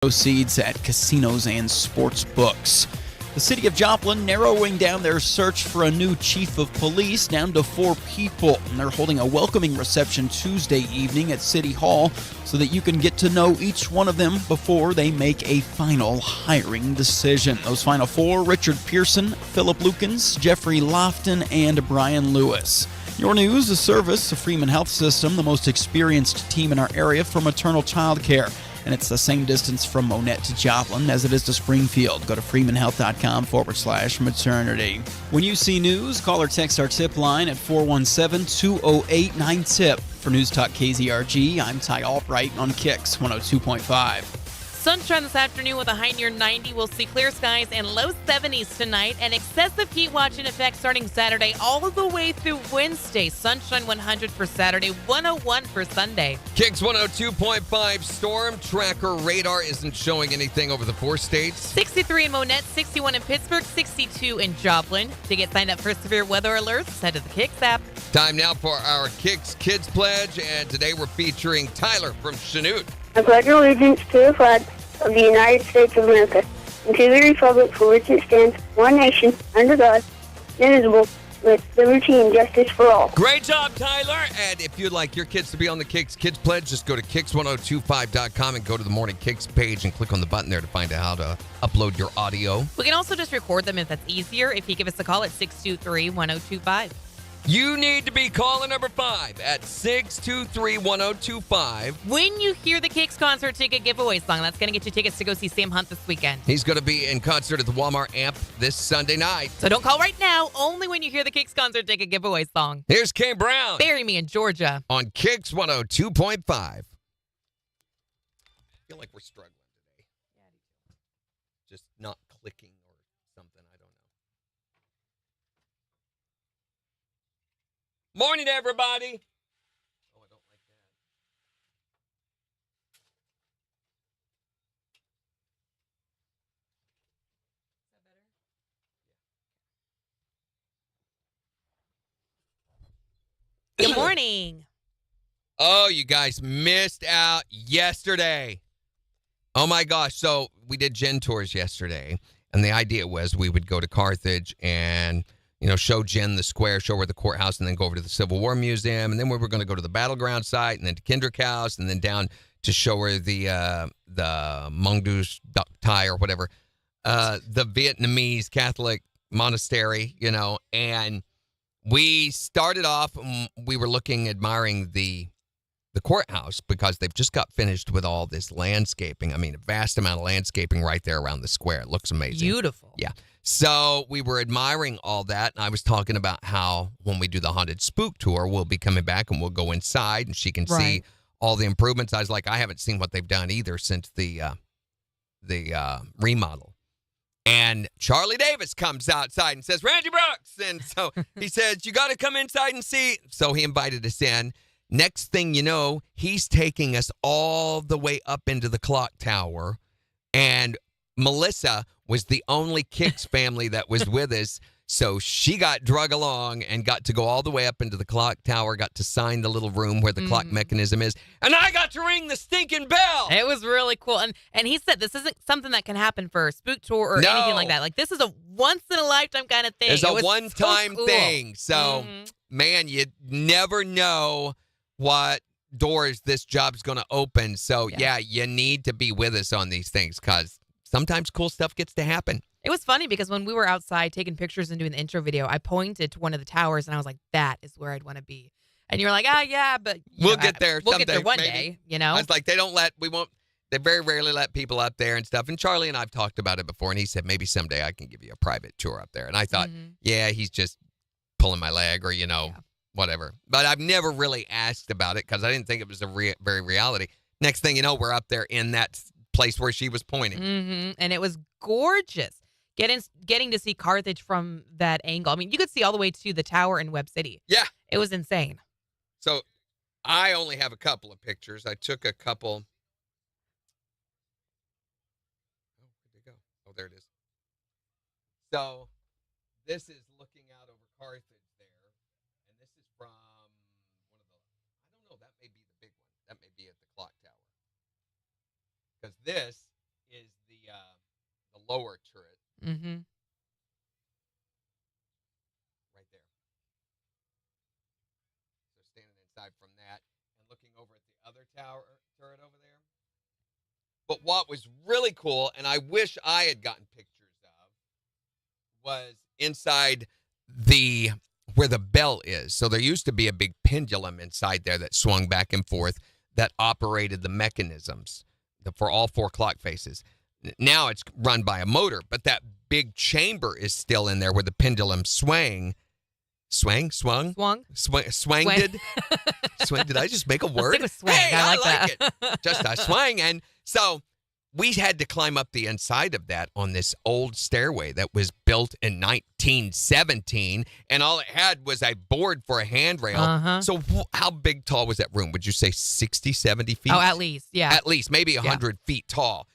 Proceeds at casinos and sports books. The city of Joplin narrowing down their search for a new chief of police down to 4 people. And they're holding a welcoming reception Tuesday evening at City Hall so that you can get to know each one of them before they make a final hiring decision. Those final 4, Richard Pearson, Philip Lukens, Jeffrey Lofton, and Brian Lewis. Your news, the service of Freeman Health System, the most experienced team in our area for maternal child care. And it's the same distance from Monette to Joplin as it is to Springfield. Go to freemanhealth.com/maternity. When you see news, call or text our tip line at 417-208-9TIP. For News Talk KZRG, I'm Ty Albright on KIX 102.5. Sunshine this afternoon with a high near 90. We'll see clear skies and low 70s tonight. And excessive heat watch in effect starting Saturday all the way through Wednesday. Sunshine 100 for Saturday, 101 for Sunday. KIX 102.5 storm tracker radar isn't showing anything over the 4 states. 63 in Monette, 61 in Pittsburgh, 62 in Joplin. To get signed up for severe weather alerts, head to the KIX app. Time now for our KIX Kids Pledge, and today we're featuring Tyler from Chanute. I pledge allegiance to the flag of the United States of America and to the republic for which it stands, one nation, under God, indivisible, with liberty and justice for all. Great job, Tyler. And if you'd like your kids to be on the KIX Kids Pledge, just go to KIX1025.com and go to the Morning KIX page and click on the button there to find out how to upload your audio. We can also just record them if that's easier if you give us a call at 623-1025. You need to be caller number 5 at 623-1025. When you hear the KIX concert ticket giveaway song, that's going to get you tickets to go see Sam Hunt this weekend. He's going to be in concert at the Walmart Amp this Sunday night. So don't call right now, only when you hear the KIX concert ticket giveaway song. Here's Kane Brown. Bury Me in Georgia. On KIX 102.5. I feel like we're struggling today. Just not clicking or something. I don't know. Morning, everybody. Oh, I don't like that. Is that better? Good morning. Oh, you guys missed out yesterday. Oh, my gosh. So we did Jen tours yesterday, and the idea was we would go to Carthage and show Jen the square, show her the courthouse, and then go over to the Civil War Museum. And then we were going to go to the battleground site, and then to Kendrick House, and then down to show her the Mongdus Duc Thai or whatever, the Vietnamese Catholic monastery, And we started off, we were admiring the courthouse because they've just got finished with all this landscaping. I mean, a vast amount of landscaping right there around the square. It looks amazing. Beautiful. Yeah. So we were admiring all that, and I was talking about how when we do the Haunted Spook Tour, we'll be coming back and we'll go inside and she can see all the improvements. I was like, I haven't seen what they've done either since the remodel. And Charlie Davis comes outside and says, Randy Brooks. And so he says, you got to come inside and see. So he invited us in. Next thing you know, he's taking us all the way up into the clock tower, and Melissa was the only KIX family that was with us, so she got drug along and got to go all the way up into the clock tower, got to sign the little room where the clock mechanism is, and I got to ring the stinking bell. It was really cool. And he said this isn't something that can happen for a spook tour or anything like that. Like, this is a once-in-a-lifetime kind of thing. It's a one-time thing. So, man, you never know what doors this job's going to open. So, yeah, you need to be with us on these things because sometimes cool stuff gets to happen. It was funny because when we were outside taking pictures and doing the intro video, I pointed to one of the towers and I was like, that is where I'd want to be. And you were like, yeah, but we'll get there we'll someday. Get there one maybe. day, I was like, they very rarely let people up there and stuff. And Charlie and I've talked about it before, and he said, maybe someday I can give you a private tour up there. And I thought, yeah, he's just pulling my leg or, whatever. But I've never really asked about it because I didn't think it was very reality. Next thing you know, we're up there in that place where she was pointing. And it was gorgeous. Getting to see Carthage from that angle. I mean, you could see all the way to the tower in Webb City. Yeah. It was insane. So I only have a couple of pictures. I took a couple. Oh, where'd they go? Oh, there it is. So this is looking out over Carthage there. And this is from one of the, I don't know, that may be the big one. That may be at the clock tower. Because this lower turret. Mm-hmm. Right there. So standing inside from that and looking over at the other turret over there. But what was really cool, and I wish I had gotten pictures of, was inside where the bell is. So there used to be a big pendulum inside there that swung back and forth that operated the mechanisms for all 4 clock faces. Now it's run by a motor, but that big chamber is still in there where the pendulum swung. Swang? Did I just make a word? It was swang. Hey, I like that. it. Just a swang. And so we had to climb up the inside of that on this old stairway that was built in 1917, and all it had was a board for a handrail. Uh-huh. So how big tall was that room? Would you say 60, 70 feet? Oh, at least, yeah. At least, maybe 100 feet tall.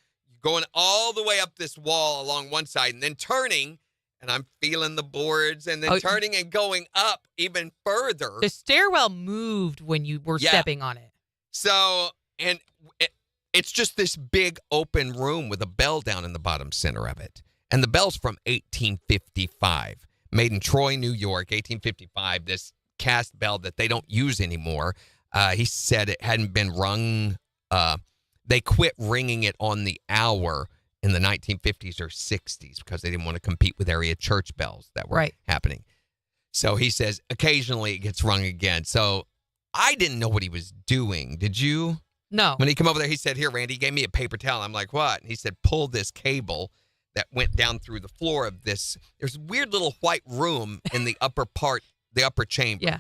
Going all the way up this wall along one side and then turning, and I'm feeling the boards, and then turning and going up even further. The stairwell moved when you were stepping on it. So, and it's just this big open room with a bell down in the bottom center of it. And the bell's from 1855, made in Troy, New York, 1855, this cast bell that they don't use anymore. He said it hadn't been rung. They quit ringing it on the hour in the 1950s or 60s because they didn't want to compete with area church bells that were happening. So he says occasionally it gets rung again. So I didn't know what he was doing. Did you? No. When he came over there, he said, here, Randy, he gave me a paper towel. I'm like, what? And he said, pull this cable that went down through the floor of this. There's a weird little white room in the upper part, the upper chamber. Yeah.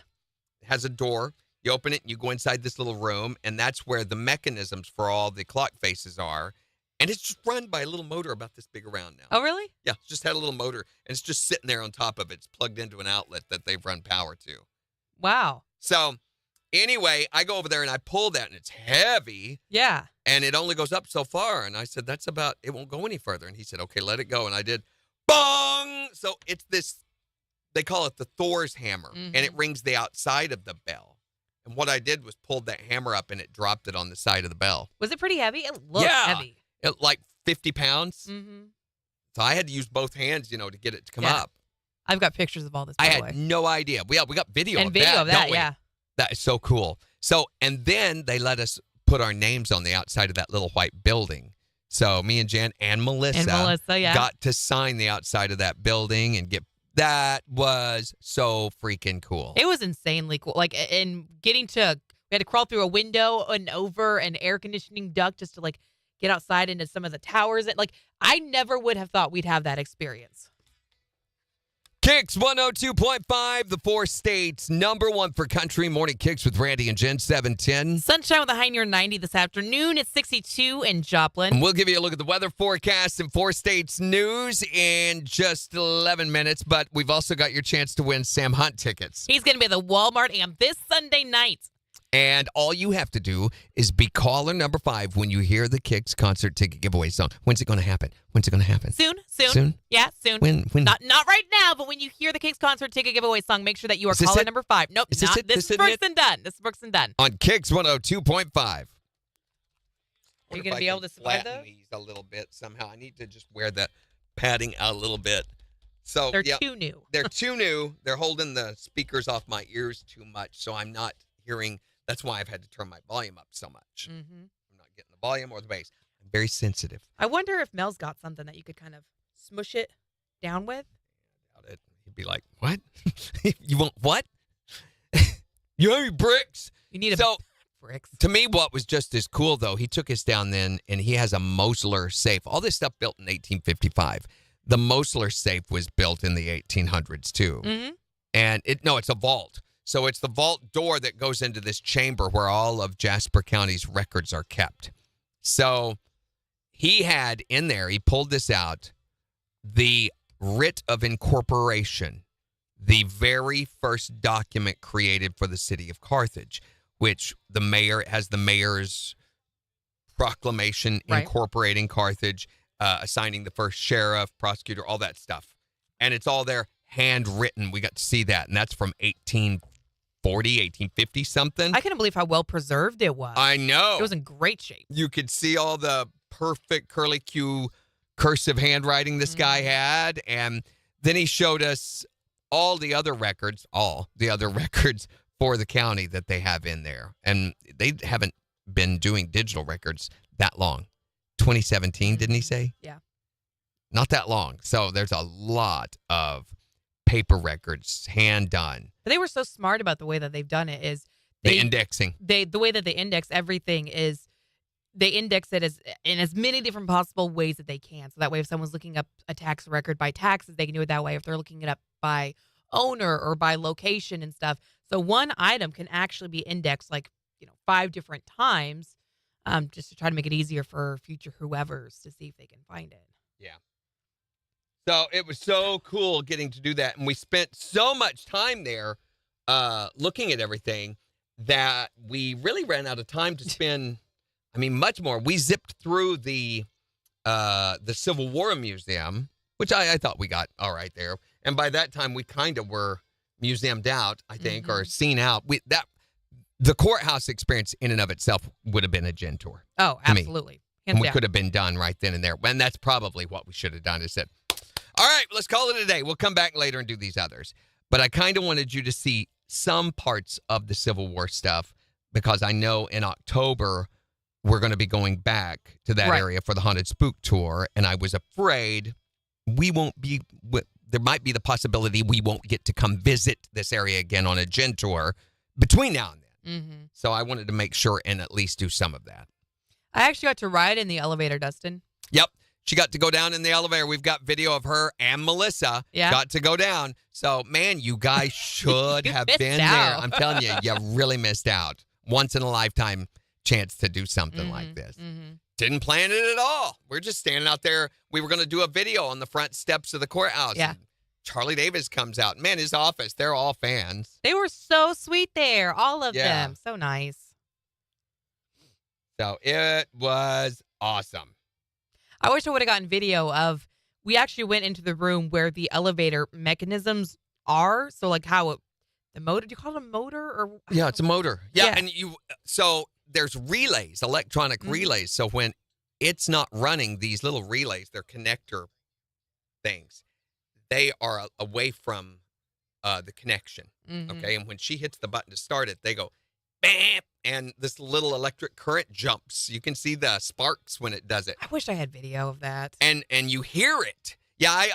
It has a door. You open it and you go inside this little room, and that's where the mechanisms for all the clock faces are. And it's just run by a little motor about this big around now. Oh, really? Yeah, it's just had a little motor, and it's just sitting there on top of it. It's plugged into an outlet that they've run power to. Wow. So anyway, I go over there and I pull that, and it's heavy. Yeah. And it only goes up so far. And I said, that's about, it won't go any further. And he said, okay, let it go. And I did, bong! So it's this, they call it the Thor's hammer, and it rings the outside of the bell. And what I did was pulled that hammer up, and it dropped it on the side of the bell. Was it pretty heavy? It looked heavy. It, like 50 pounds. Mm-hmm. So I had to use both hands, to get it to come up. I've got pictures of all this. I had no idea. We got video and of video that, of that, don't we? yeah. That is so cool. So, and then they let us put our names on the outside of that little white building. So me and Jan and Melissa, got to sign the outside of that building and that was so freaking cool. It was insanely cool. Like, and we had to crawl through a window and over an air conditioning duct just to get outside into some of the towers. I never would have thought we'd have that experience. KIX 102.5, the 4 states, #1 for country. Morning KIX with Randy and Jen, 710. Sunshine with a high near 90 this afternoon. It's 62 in Joplin. And we'll give you a look at the weather forecast and 4 states news in just 11 minutes. But we've also got your chance to win Sam Hunt tickets. He's going to be at the Walmart Amp this Sunday night. And all you have to do is be caller number 5 when you hear the KIX concert ticket giveaway song. When's it going to happen? Soon? Yeah, soon. When? Not right now, but when you hear the KIX concert ticket giveaway song, make sure that you are caller number 5. Nope, this is Brooks and Dunn. This is Brooks and Dunn. On KIX 102.5. Are you going to be able to survive those? These a little bit somehow. I need to just wear that padding out a little bit. So they're too new. They're too new. They're holding the speakers off my ears too much, so I'm not hearing. That's why I've had to turn my volume up so much. Mm-hmm. I'm not getting the volume or the bass. I'm very sensitive. I wonder if Mel's got something that you could kind of smush it down with. I doubt it. He'd be like, what? You want what? You have any bricks? You need bricks. To me, what was just as cool, though, he took us down then, and he has a Mosler safe. All this stuff built in 1855. The Mosler safe was built in the 1800s, too. Mm-hmm. And it's a vault. So it's the vault door that goes into this chamber where all of Jasper County's records are kept. So he had in there, he pulled this out, the writ of incorporation, the very first document created for the city of Carthage, which the mayor's proclamation incorporating Carthage, assigning the first sheriff, prosecutor, all that stuff. And it's all there handwritten. We got to see that. And that's from 1850 something. I couldn't believe how well preserved it was. I know. It was in great shape. You could see all the perfect curly Q cursive handwriting this guy had. And then he showed us all the other records for the county that they have in there. And they haven't been doing digital records that long. 2017, didn't he say? Yeah. Not that long. So there's a lot of paper records, hand done. But they were so smart about the way that they've done it is The indexing. The way that they index everything is they index it in as many different possible ways that they can. So that way if someone's looking up a tax record by taxes, they can do it that way. If they're looking it up by owner or by location and stuff. So one item can actually be indexed 5 different times just to try to make it easier for future whoever's to see if they can find it. Yeah. So it was so cool getting to do that. And we spent so much time there looking at everything that we really ran out of time to spend, much more. We zipped through the Civil War Museum, which I thought we got all right there. And by that time, we kind of were museumed out, I think, or seen out. The courthouse experience in and of itself would have been a gen tour. Oh, absolutely. And we could have been done right then and there. And that's probably what we should have done is said, all right, let's call it a day. We'll come back later and do these others. But I kind of wanted you to see some parts of the Civil War stuff because I know in October we're going to be going back to that area for the Haunted Spook Tour. And I was afraid there might be the possibility we won't get to come visit this area again on a gen tour between now and then. Mm-hmm. So I wanted to make sure and at least do some of that. I actually got to ride in the elevator, Dustin. Yep. She got to go down in the elevator. We've got video of her and Melissa got to go down. So, man, you guys should have been there. I'm telling you, you really missed out. Once in a lifetime chance to do something like this. Mm-hmm. Didn't plan it at all. We're just standing out there. We were going to do a video on the front steps of the courthouse. Yeah. Charlie Davis comes out. Man, his office, they're all fans. They were so sweet there, all of them. So nice. So it was awesome. I wish I would have gotten video of, we actually went into the room where the elevator mechanisms are. So how the motor, do you call it a motor? Or yeah, it's a motor. Yeah. Yeah. And so there's relays, electronic relays. So when it's not running, these little relays, they're connector things. They are away from the connection, okay? And when she hits the button to start it, they go, bam, and this little electric current jumps. You can see the sparks when it does it. I wish I had video of that. And you hear it. Yeah,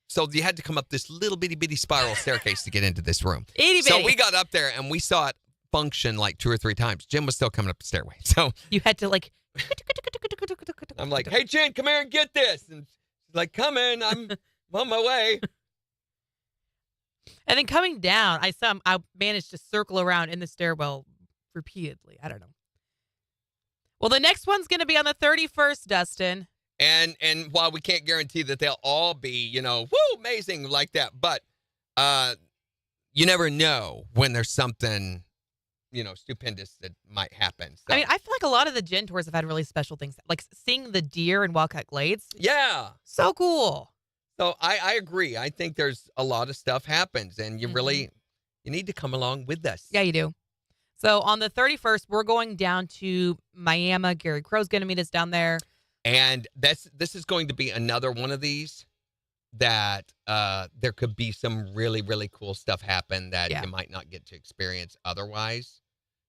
so you had to come up this little bitty spiral staircase to get into this room. Itty bitty. So we got up there, and we saw it function 2 or 3 times. Jim was still coming up the stairway. So you had to I'm like, hey, Jen, come here and get this. And she's like, come in. I'm on my way. And then coming down, I managed to circle around in the stairwell repeatedly. I don't know. Well, the next one's going to be on the 31st, Dustin. And while we can't guarantee that they'll all be, amazing like that, but you never know when there's something, stupendous that might happen. So. I feel like a lot of the gen tours have had really special things, like seeing the deer in Wildcat Glades. Yeah. So cool. So I agree. I think there's a lot of stuff happens, and you really, you need to come along with us. Yeah, you do. So on the 31st, we're going down to Miami. Gary Crow's going to meet us down there. And this is going to be another one of these that there could be some really, really cool stuff happen that you might not get to experience otherwise.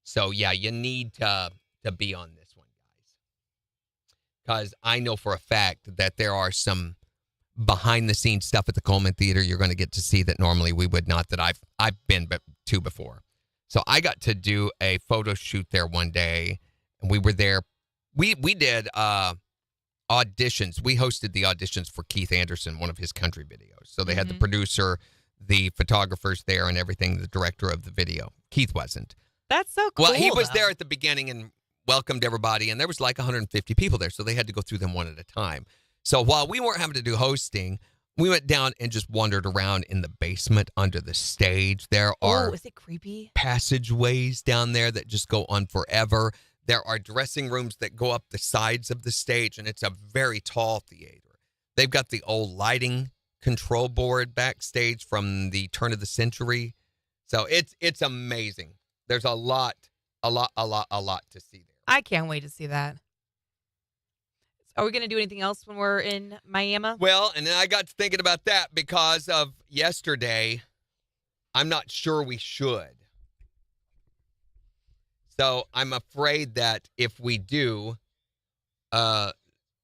So, yeah, you need to be on this one, guys. Because I know for a fact that there are some behind-the-scenes stuff at the Coleman Theater you're going to get to see that normally we would not, that I've been to before. So I got to do a photo shoot there one day, and we were there. We did auditions. We hosted the auditions for Keith Anderson, one of his country videos. So they had the producer, the photographers there, and everything, the director of the video. Keith wasn't. That's so cool. Well, he was there at the beginning and welcomed everybody, and there was 150 people there, so they had to go through them one at a time. So while we weren't having to do hosting, we went down and just wandered around in the basement under the stage. There are is it creepy? Passageways down there that just go on forever. There are dressing rooms that go up the sides of the stage, and it's a very tall theater. They've got the old lighting control board backstage from the turn of the century. So it's amazing. There's a lot to see there. I can't wait to see that. Are we going to do anything else when we're in Miami? Well, and then I got to thinking about that because of yesterday. I'm not sure we should. So I'm afraid that if we do, All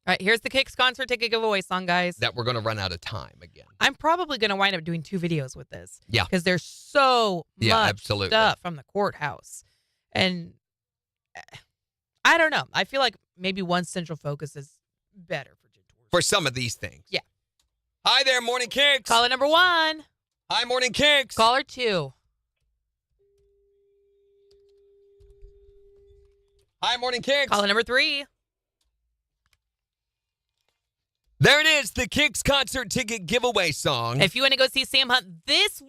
right, here's the KIX concert ticket giveaway song, guys. that we're going to run out of time again. I'm probably going to wind up doing 2 videos with this. Yeah. Because there's so much absolutely. stuff from the courthouse. And I don't know. I feel like maybe one central focus is better for Gen Tours. For some of these things. Yeah. Hi there, Morning Kicks. Caller number 1. Hi, Morning Kicks. Caller 2. Hi, Morning Kicks. Caller number 3. There it is, the KIX concert ticket giveaway song. If you want to go see Sam Hunt this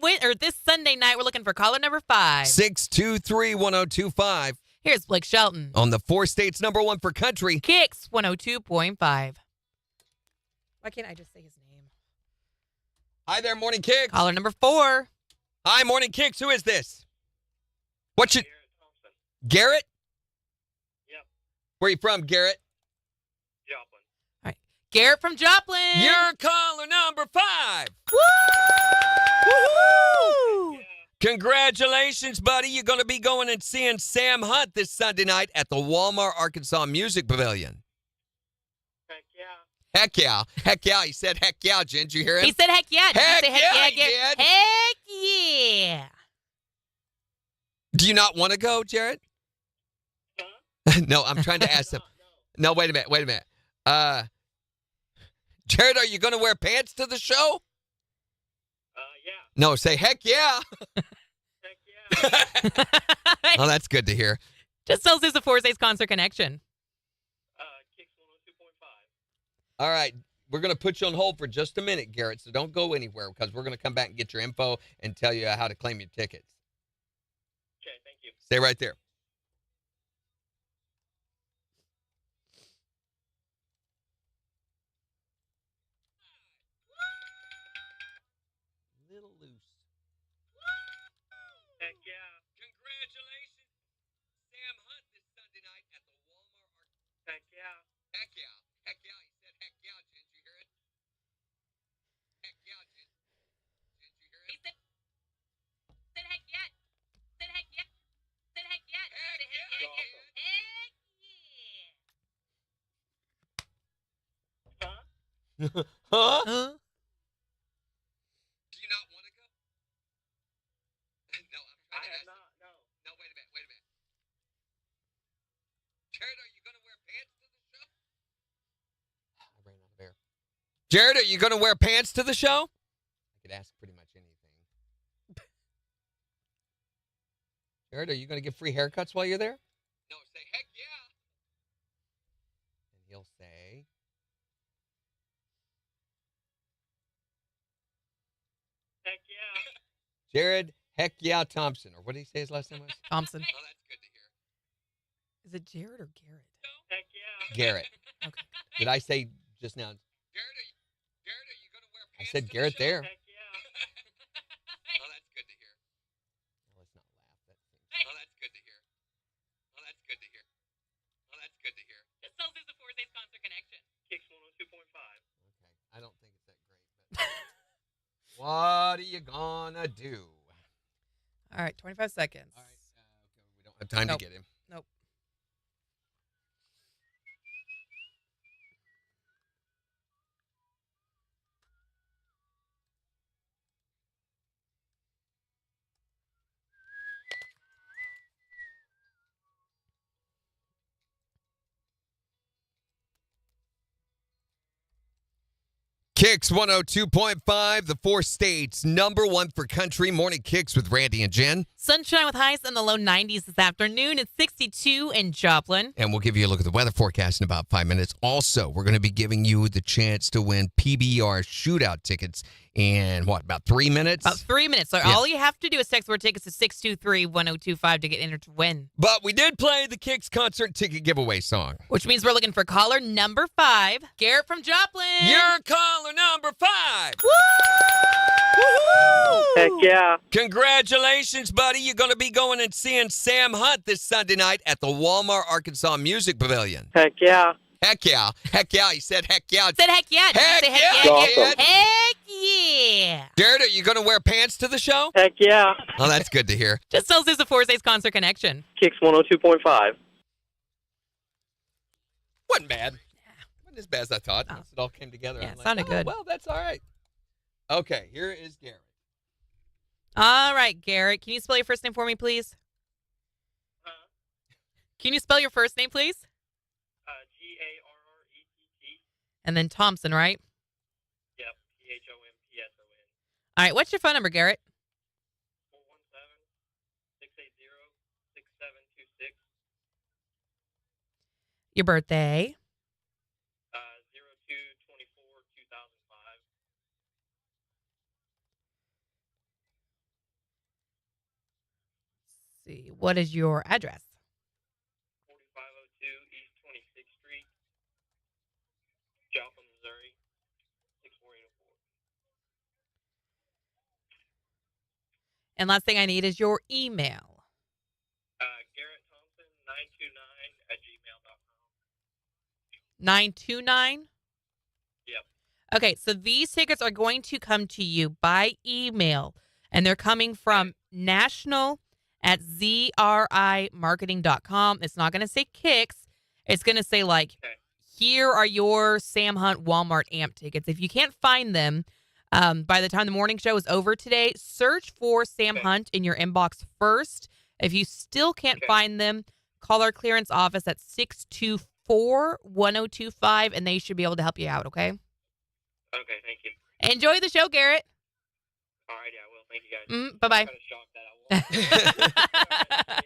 Sunday night, we're looking for caller number 5. 623-1025. Here's Blake Shelton. On the 4 states #1 for country. KIX 102.5. Why can't I just say his name? Hi there, Morning Kicks. Caller number 4. Hi, Morning Kicks. Who is this? What's your... Garrett? Yep. Where are you from, Garrett? Joplin. All right. Garrett from Joplin. You're caller number 5. Woo! Woo! Congratulations, buddy. You're going to be going and seeing Sam Hunt this Sunday night at the Walmart, Arkansas Music Pavilion. Heck yeah. Heck yeah. Heck yeah. He said heck yeah, Jen. Did you hear him? He said heck yeah. Did Heck you say yeah, heck he yeah? did. Heck yeah. Do you not want to go, Jared? Huh? No, I'm trying to ask him. No. No, wait a minute. Jared, are you going to wear pants to the show? Yeah. No, say heck yeah. Heck yeah. Oh, that's good to hear. Just tells us the 4 States Concert Connection. KIX 102.5. All right. We're going to put you on hold for just a minute, Garrett, so don't go anywhere because we're going to come back and get your info and tell you how to claim your tickets. Okay, thank you. Stay right there. Little loose. Heck yeah. Congratulations, Sam Hunt this Sunday night at the Walmart. Heck yeah. Heck yeah. Heck yeah. He said heck yeah, Jen. Did you hear it? Heck yeah, Jen. Did you hear it? Said heck yeah. Said heck yeah. Said heck yeah. Heck Said yeah. heck yeah. Heck yeah. Huh? Huh? Do you not want to go? No, I'm I trying to have ask. not, no. No, wait a minute. Jared, are you going to wear pants to the show? I ran out of air. Jared, are you going to wear pants to the show? I could ask pretty much anything. Jared, are you going to get free haircuts while you're there? No, say heck yeah. And he'll say... Heck yeah. Jared, heck yeah, Thompson. Or what did he say his last name was? Thompson. Oh, that's good to hear. Is it Jared or Garrett? Heck yeah. Garrett. Okay. Did I say just now? Jared, are you going to wear pants? I said Garrett there. Heck yeah. Oh, that's good to hear. Oh, let's not laugh. That seems... Oh, that's good to hear. Oh, that's good to hear. Oh, that's good to hear. Just tells us the 4 States Concert Connection. KIX 102.5. Okay. I don't think it's that great, but what are you gonna do? All right, 25 seconds. All right. Okay. We don't have time Nope. to get him. Nope. KIX 102.5, the 4 states #1 for country. Morning KIX with Randy and Jen. Sunshine with highs in the low 90s this afternoon. It's 62 in Joplin. And we'll give you a look at the weather forecast in about 5 minutes. Also, we're going to be giving you the chance to win PBR shootout tickets in, about 3 minutes? About 3 minutes. So Yeah. all you have to do is text word tickets to 623-1025 to get entered to win. But we did play the KIX concert ticket giveaway song. Which means we're looking for caller number 5, Garrett from Joplin. You're caller number 5. Heck yeah. Congratulations, buddy. You're going to be going and seeing Sam Hunt this Sunday night at the Walmart, Arkansas Music Pavilion. Heck yeah. Heck yeah. Heck yeah. He said heck yeah. Said heck yeah. Did you Heck say heck yeah, yeah? kid. Heck yeah. Jared, are you going to wear pants to the show? Heck yeah. Oh, that's good to hear. Just tells us the Forza's Concert Connection. KIX 102.5. Wasn't bad. Wasn't as bad as I thought. Oh. Once it all came together. Yeah, I'm like, sounded good. Well, that's all right. Okay, here is Garrett. All right, Garrett. Can you spell your first name for me, please? Can you spell your first name, please? Garrett. And then Thompson, right? Yep. THOMPSON. All right. What's your phone number, Garrett? 417-680-6726. Your birthday. 02/24/2005. Let's see. What is your address? 4502 East 26th Street, Joplin, Missouri 64804. And last thing I need is your email. Garrett Thompson 929@gmail.com. 929? Yep. Okay, so these tickets are going to come to you by email, and they're coming from national@zrimarketing.com. It's not going to say KIX. It's going to say, like, Okay. here are your Sam Hunt Walmart AMP tickets. If you can't find them by the time the morning show is over today, search for Sam Okay. Hunt in your inbox first. If you still can't Okay. find them, call our clearance office at 624-1025, and they should be able to help you out, okay? Okay, thank you. Enjoy the show, Garrett. All right, yeah, I will. Thank you guys. Bye-bye. I'm kind of shocked that I won.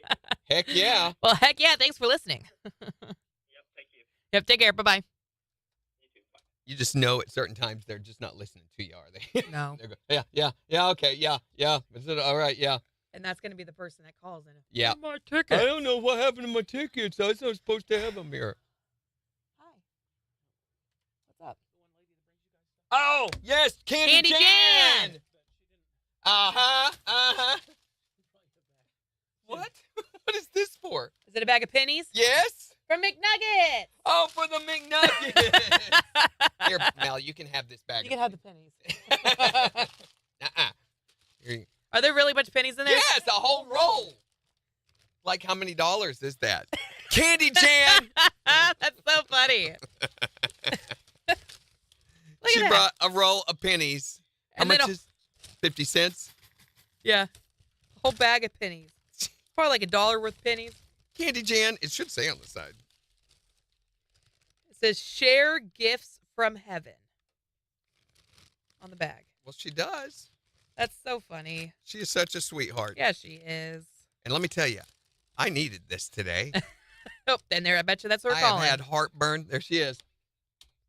Heck yeah. Well, heck yeah. Thanks for listening. Yep, thank you. Yep, take care. Bye-bye. You too. Bye. You just know at certain times they're just not listening to you, are they? No. They're going, yeah, okay, yeah. Is it all right? Yeah. And that's going to be the person that calls in. Yeah. My I ticket. don't know what happened to my tickets. I was not supposed to have them here. Hi. What's up? Oh, yes, Candy Jan. Jan. Uh-huh. What? What is this for? Is it a bag of pennies? Yes? From McNuggets. Oh, for the McNuggets. Here, Mel, you can have this bag. You can have the pennies. Here. Are there really a bunch of pennies in there? Yes, a whole roll. Like, how many dollars is that? Candy Jan. That's so funny. Look She at that. brought a roll of pennies. How And then much a- is 50 cents? Yeah. A whole bag of pennies. Probably like $1 worth of pennies. Candy Jan. It should say on the side. It says share gifts from heaven on the bag. Well, she does. That's so funny. She is such a sweetheart. Yeah, she is. And let me tell you, I needed this today. Oh, and there, I bet you that's her I have calling. had heartburn. There she is.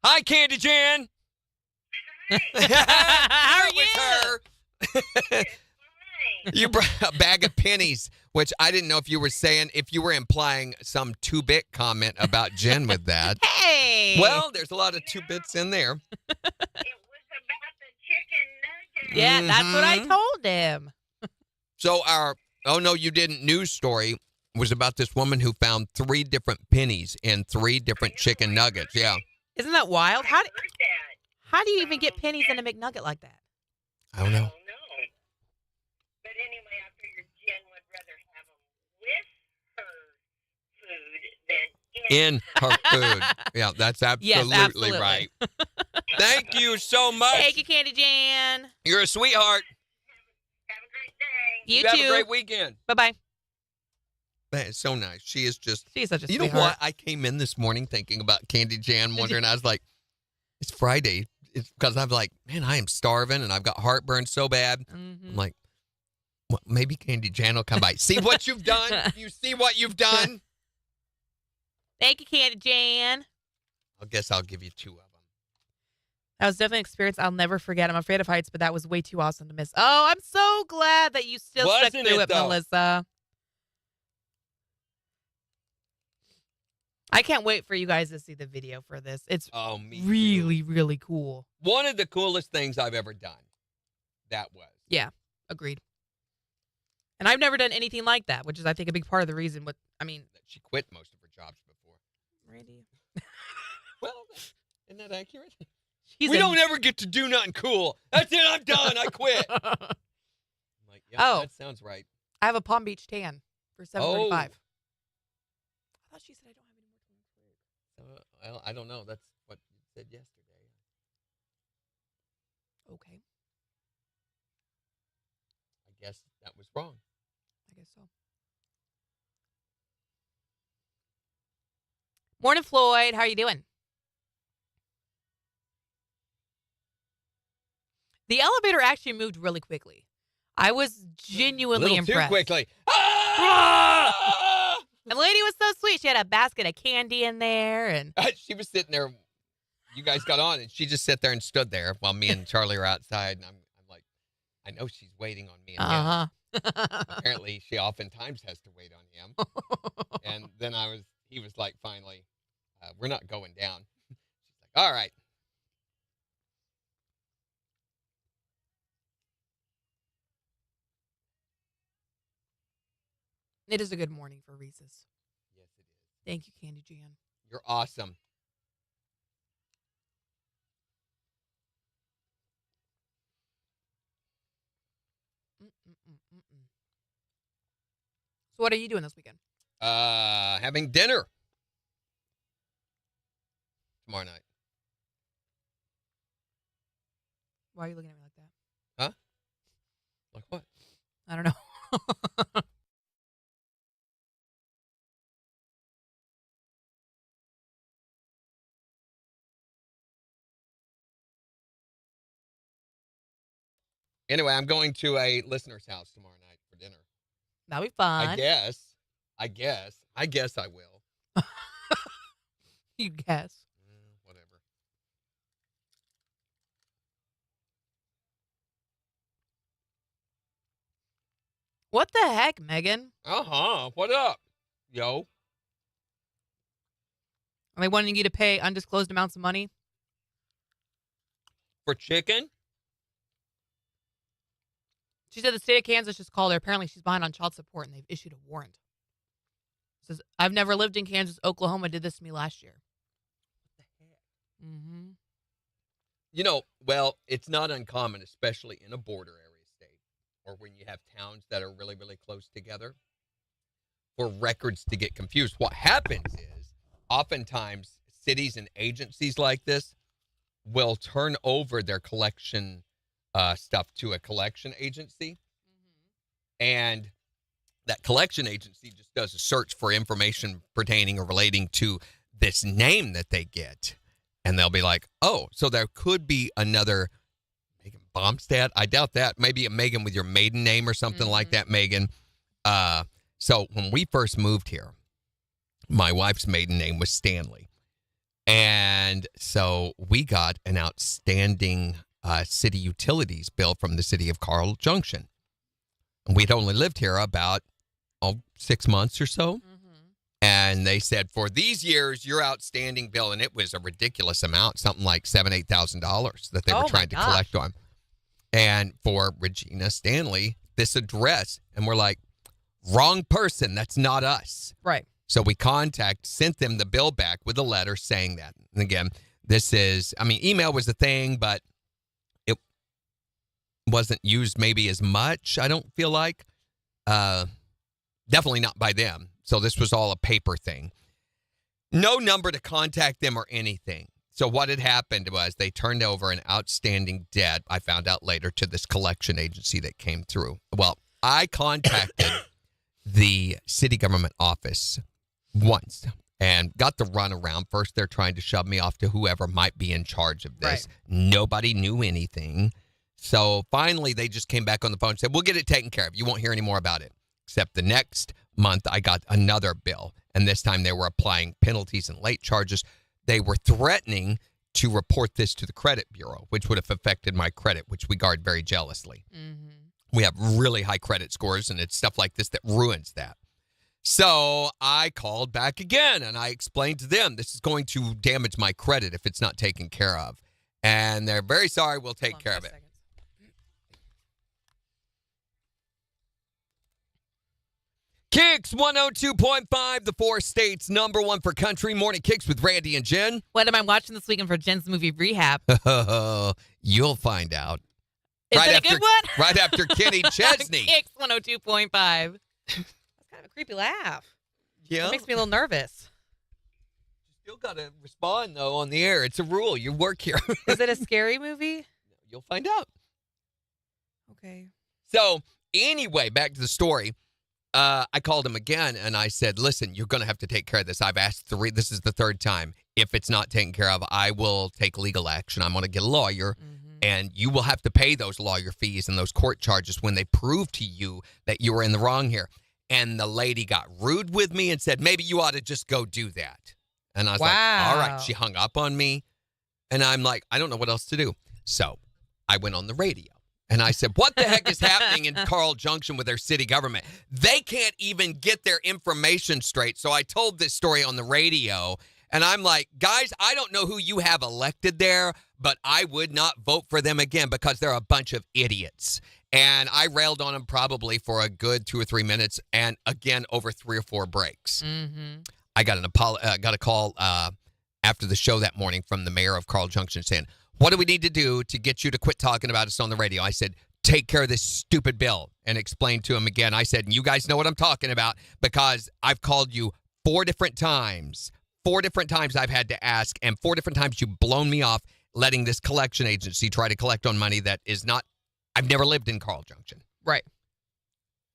Hi, Candy Jan. How are That you? was her. You brought a bag of pennies, which I didn't know if you were saying, if you were implying some 2-bit comment about Jen with that. Hey. Well, there's a lot of 2-bits in there. It was about the chicken nuggets. Yeah, that's what I Mhm. told him. So our, oh no, you didn't news story was about this woman who found 3 different pennies in 3 different chicken nuggets. Yeah. Isn't that wild? I heard that. How do you even get pennies in a McNugget like that? I don't know. But anyway, I figured Jen would rather have them with her food than in. In her food. Yeah, that's absolutely, Yes, absolutely. right. Thank you so much. Thank you, Candy Jan. You're a sweetheart. Have a great day. You have a too. great weekend. Bye-bye. That is so nice. She is just, She's such a you know sweetheart. what? I came in this morning thinking about Candy Jan, wondering, I was like, it's Friday. It's because I'm like, man, I am starving and I've got heartburn so bad. Mhm. I'm like, well, maybe Candy Jan will come by. See what you've done? You see what you've done? Thank you, Candy Jan. I guess I'll give you 2 of them. That was definitely an experience I'll never forget. I'm afraid of heights, but that was way too awesome to miss. Oh, I'm so glad that you still stuck Wasn't through it, it, though? Melissa. I can't wait for you guys to see the video for this. It's Oh, me too. really, really cool. One of the coolest things I've ever done. That was. Agreed. And I've never done anything like that, which is, I think, a big part of the reason. But I mean, She quit most of her jobs before. Randy. Well, isn't that accurate? She's we in- don't ever get to do nothing cool. That's it. I'm done. I quit. I'm like, yeah, Oh. that sounds right. I have a Palm Beach tan for $7.35. Oh. I thought she said I don't have any more. Well, I don't know. That's what you said yesterday. Okay, I guess that was wrong. I guess so. Morning, Floyd. How are you doing? The elevator actually moved really quickly. I was genuinely impressed. Too quickly. Ah! And the lady was so sweet. She had a basket of candy in there, and She was sitting there. You guys got on, and she just sat there and stood there while me and Charlie were outside. And I'm like, I know she's waiting on me and him. Apparently, she oftentimes has to wait on him. And then he was like, finally, we're not going down. She's like, all right. It is a good morning for Reese's. Yes, it is. Thank you, Candy Jan. You're awesome. So what are you doing this weekend? Having dinner tomorrow night. Why are you looking at me like that? Huh? Like what? I don't know. Anyway, I'm going to a listener's house tomorrow night for dinner. That'll be fun. I guess I will. You guess. Whatever. What the heck, Megan? What up, yo? Are they wanting you to pay undisclosed amounts of money? For chicken? She said the state of Kansas just called her. Apparently, she's behind on child support, and they've issued a warrant. Says, I've never lived in Kansas. Oklahoma did this to me last year. What the heck? Mm-hmm. You know, well, it's not uncommon, especially in a border area state or when you have towns that are really, really close together, for records to get confused. What happens is oftentimes cities and agencies like this will turn over their collection stuff to a collection agency. And that collection agency just does a search for information pertaining or relating to this name that they get. And they'll be like, oh, so there could be another Megan Bomstad. I doubt that. Maybe a Megan with your maiden name or something like that, Megan. So when we first moved here, my wife's maiden name was Stanley. And so we got an outstanding city utilities bill from the city of Carl Junction. And we'd only lived here about 6 months or so. And they said, for these years, your outstanding bill, and it was a ridiculous amount, something like $7,000, $8,000 that they were trying to collect on. And for Regina Stanley, this address, and we're like, wrong person, that's not us. Right. So we sent them the bill back with a letter saying that. And again, this is, email was the thing, but it wasn't used maybe as much, I don't feel like. Definitely not by them. So this was all a paper thing. No number to contact them or anything. So what had happened was they turned over an outstanding debt, I found out later, to this collection agency that came through. Well, I contacted the city government office once and got the runaround. First, they're trying to shove me off to whoever might be in charge of this. Right. Nobody knew anything. So finally, they just came back on the phone and said, we'll get it taken care of. You won't hear any more about it. Except the next month, I got another bill. And this time they were applying penalties and late charges. They were threatening to report this to the credit bureau, which would have affected my credit, which we guard very jealously. We have really high credit scores, and it's stuff like this that ruins that. So I called back again, and I explained to them, this is going to damage my credit if it's not taken care of. And they're very sorry, we'll take care of it. KIX 102.5, the 4 states number 1 for country. Morning KIX with Randy and Jen. What am I watching this weekend for Jen's movie Rehab? You'll find out. Is it a good one? Right after Kenny Chesney. KIX 102.5. That's kind of a creepy laugh. Yeah. It makes me a little nervous. Still got to respond, though, on the air. It's a rule. You work here. Is it a scary movie? You'll find out. Okay. So, anyway, back to the story. I called him again, and I said, listen, you're going to have to take care of this. I've asked 3. This is the 3rd time. If it's not taken care of, I will take legal action. I'm going to get a lawyer, and you will have to pay those lawyer fees and those court charges when they prove to you that you were in the wrong here. And the lady got rude with me and said, maybe you ought to just go do that. And I was like, all right. She hung up on me, and I'm like, I don't know what else to do. So I went on the radio. And I said, what the heck is happening in Carl Junction with their city government? They can't even get their information straight. So I told this story on the radio, and I'm like, guys, I don't know who you have elected there, but I would not vote for them again because they're a bunch of idiots. And I railed on them probably for a good 2 or 3 minutes, and again, over 3 or 4 breaks. I got a call after the show that morning from the mayor of Carl Junction saying, what do we need to do to get you to quit talking about us on the radio? I said, take care of this stupid bill, and explained to him again. I said, you guys know what I'm talking about because I've called you 4 different times. 4 different times I've had to ask, and 4 different times you've blown me off letting this collection agency try to collect on money that is not, I've never lived in Carl Junction. Right.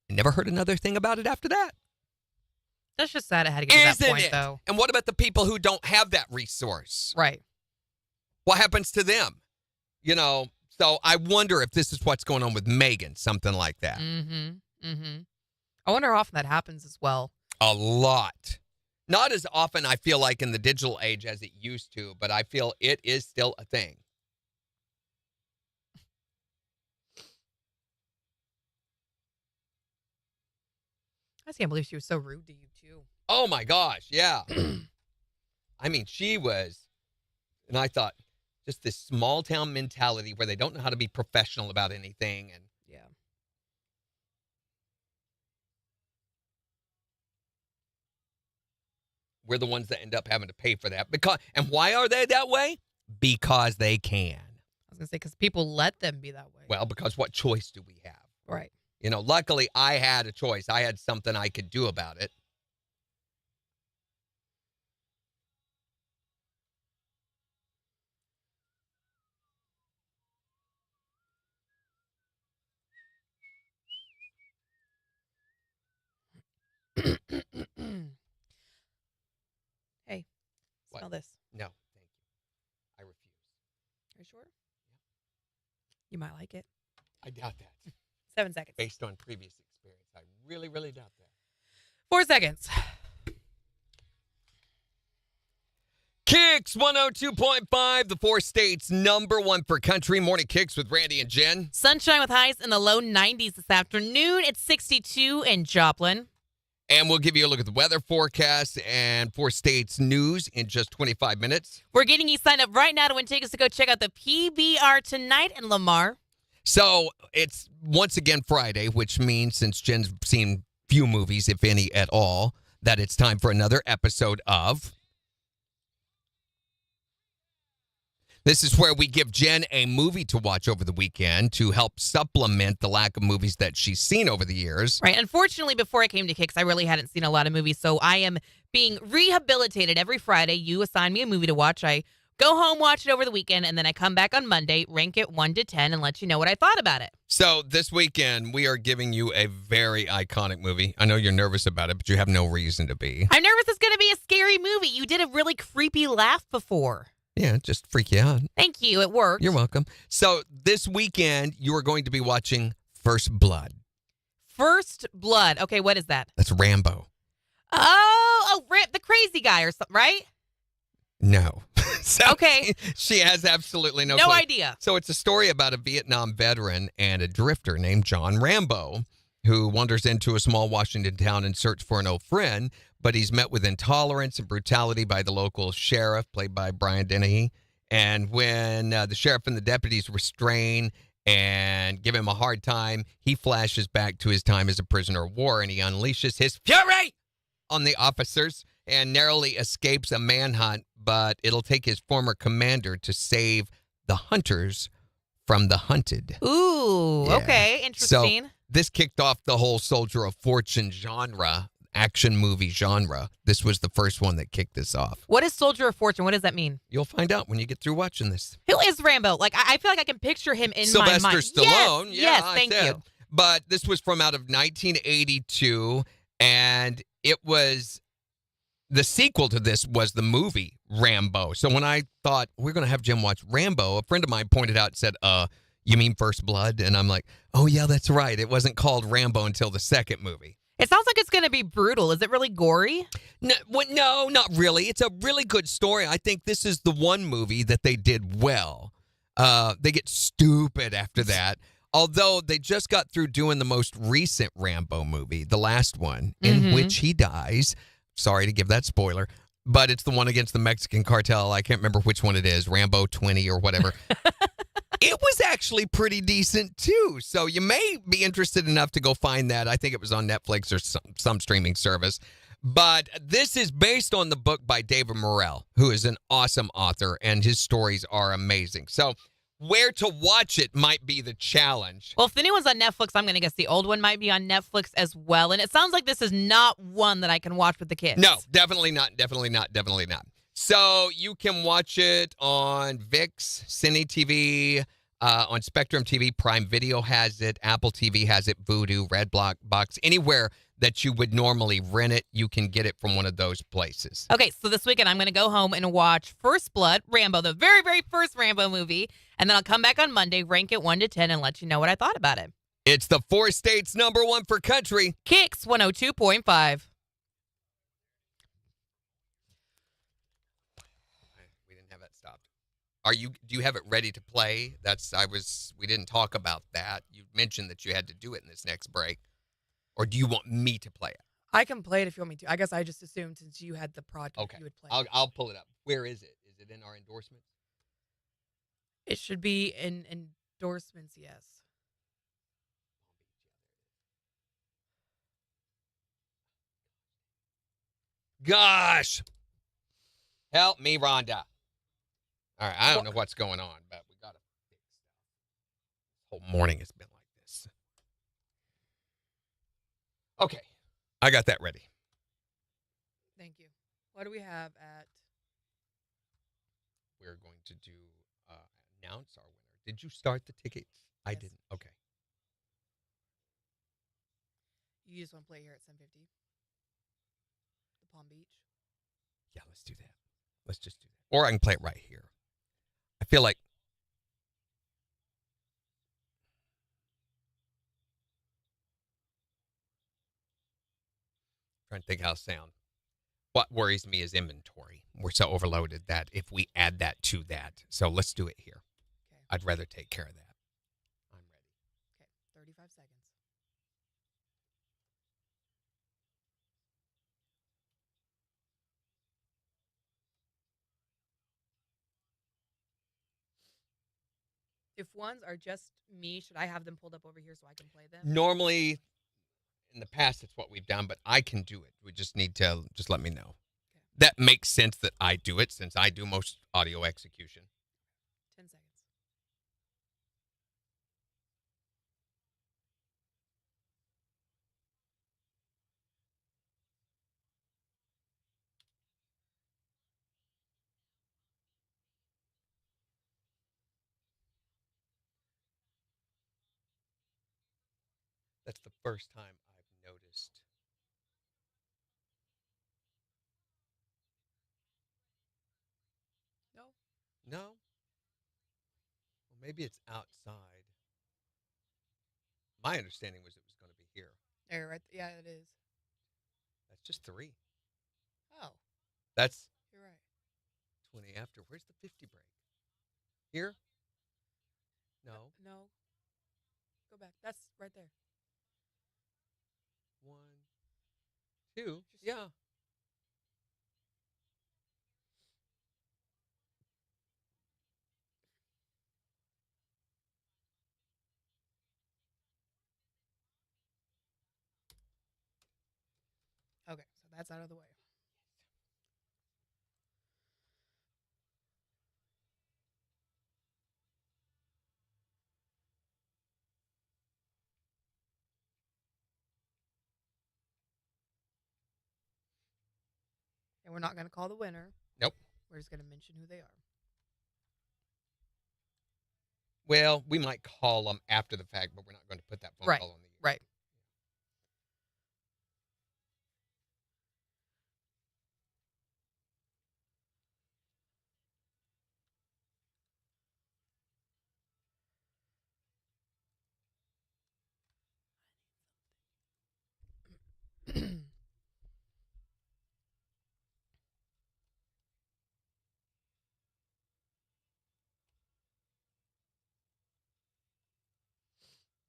I never heard another thing about it after that. That's just sad it had to get to that point, though. And what about the people who don't have that resource? Right. What happens to them? You know, so I wonder if this is what's going on with Megan, something like that. I wonder how often that happens as well. A lot. Not as often, I feel like, in the digital age as it used to, but I feel it is still a thing. I just can't believe she was so rude to you, too. Oh, my gosh, yeah. I mean, she was, and I thought, just this small town mentality where they don't know how to be professional about anything. And yeah. We're the ones that end up having to pay for that. And why are they that way? Because they can. I was going to say, because people let them be that way. Well, because what choice do we have? Right. You know, luckily I had a choice. I had something I could do about it. Hey, What? smell this. No, thank you. I refuse. Are you sure? You might like it. I doubt that. 7 seconds. Based on previous experience, I really, really doubt that. 4 seconds. KIX 102.5, the 4 states number 1 for country. Morning KIX with Randy and Jen. Sunshine with highs in the low 90s this afternoon. It's 62 in Joplin. And we'll give you a look at the weather forecast and 4 states news in just 25 minutes. We're getting you signed up right now to win tickets to go check out the PBR tonight in Lamar. So it's once again Friday, which means since Jen's seen few movies, if any at all, that it's time for another episode of... This is where we give Jen a movie to watch over the weekend to help supplement the lack of movies that she's seen over the years. Right. Unfortunately, before I came to KIX, I really hadn't seen a lot of movies, so I am being rehabilitated every Friday. You assign me a movie to watch. I go home, watch it over the weekend, and then I come back on Monday, rank it 1 to 10, and let you know what I thought about it. So this weekend, we are giving you a very iconic movie. I know you're nervous about it, but you have no reason to be. I'm nervous it's going to be a scary movie. You did a really creepy laugh before. Yeah, just freak you out. Thank you. It worked. You're welcome. So this weekend, you are going to be watching First Blood. First Blood. Okay, what is that? That's Rambo. The crazy guy or something, right? No. So Okay. She has absolutely no No clue. idea. So it's a story about a Vietnam veteran and a drifter named John Rambo who wanders into a small Washington town in search for an old friend, but he's met with intolerance and brutality by the local sheriff, played by Brian Dennehy. And when the sheriff and the deputies restrain and give him a hard time. He flashes back to his time as a prisoner of war, and he unleashes his fury on the officers and narrowly escapes a manhunt, but it'll take his former commander to save the hunters from the hunted. Ooh, Yeah. okay. Interesting. This kicked off the whole Soldier of Fortune genre, action movie genre. This was the first one that kicked this off. What is Soldier of Fortune? What does that mean? You'll find out when you get through watching this. Who is Rambo? Like, I feel like I can picture him in my mind. Sylvester Stallone. Yes, I thank said. you. But this was from out of 1982, and it was the sequel to this was the movie Rambo. So when I thought we're going to have Jim watch Rambo, a friend of mine pointed out and said, you mean First Blood? And I'm like, oh, yeah, that's right. It wasn't called Rambo until the second movie. It sounds like it's going to be brutal. Is it really gory? No, not really. It's a really good story. I think this is the one movie that they did well. They get stupid after that. Although they just got through doing the most recent Rambo movie, the last one, in which he dies. Sorry to give that spoiler, but it's the one against the Mexican cartel. I can't remember which one it is, Rambo 20 or whatever. It was actually pretty decent, too. So you may be interested enough to go find that. I think it was on Netflix or some streaming service. But this is based on the book by David Morrell, who is an awesome author, and his stories are amazing. So where to watch it might be the challenge. Well, if the new one's on Netflix, I'm going to guess the old one might be on Netflix as well. And it sounds like this is not one that I can watch with the kids. No, definitely not. So you can watch it on VIX, Cine TV, on Spectrum TV, Prime Video has it, Apple TV has it, Vudu, Red Box, anywhere that you would normally rent it, you can get it from one of those places. Okay, so this weekend I'm going to go home and watch First Blood, Rambo, the very, very first Rambo movie. And then I'll come back on Monday, rank it 1 to 10, and let you know what I thought about it. It's the 4 states #1 for country. KIX 102.5. We didn't have that stopped. Do you have it ready to play? We didn't talk about that. You mentioned that you had to do it in this next break. Or do you want me to play it? I can play it if you want me to. I guess I just assumed since you had the project, Okay. you would play it. I'll pull it up. Where is it? Is it in our endorsements? It should be in endorsements, yes. Gosh. Help me, Rhonda. All right, I don't know what's going on, but we got to fix stuff. Whole morning has been like this. Okay, I got that ready. Thank you. What do we have at? We're going to do announce our winner. Did you start the tickets? I Yes. didn't. Okay. You just want to play here at 750? The Palm Beach? Yeah, let's do that. Let's just do that. Or I can play it right here. I feel like trying to think how to sound. What worries me is inventory. We're so overloaded that if we add that to that. So let's do it here. Okay. I'd rather take care of that. I'm ready. Okay, 35 seconds. If ones are just me, should I have them pulled up over here so I can play them? Normally, in the past, it's what we've done, but I can do it. We just need to just let me know. Okay. That makes sense that I do it since I do most audio execution. 10 seconds. That's the first time I've noticed. No? No? Well, maybe it's outside. My understanding was it was going to be here. There, right. Yeah, it is. That's just 3. Oh, That's you're right. 20 after. Where's the 50 break? Here? No. No. Go back. That's right there. 1, 2. Yeah. that's out of the way. And we're not going to call the winner. Nope. We're just going to mention who they are. Well, we might call them after the fact, but we're not going to put that phone Right. call on the air. Right.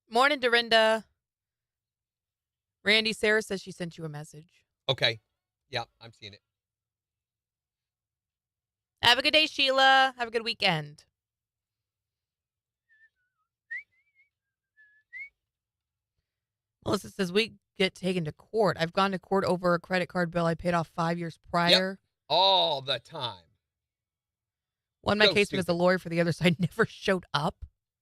Morning, Dorinda. Randy, Sarah says she sent you a message. Okay. Yeah, I'm seeing it. Have a good day, Sheila. Have a good weekend. Melissa says we get taken to court. I've gone to court over a credit card bill I paid off 5 years prior. All the time. One, my So case because the stupid. lawyer for the other side never showed up.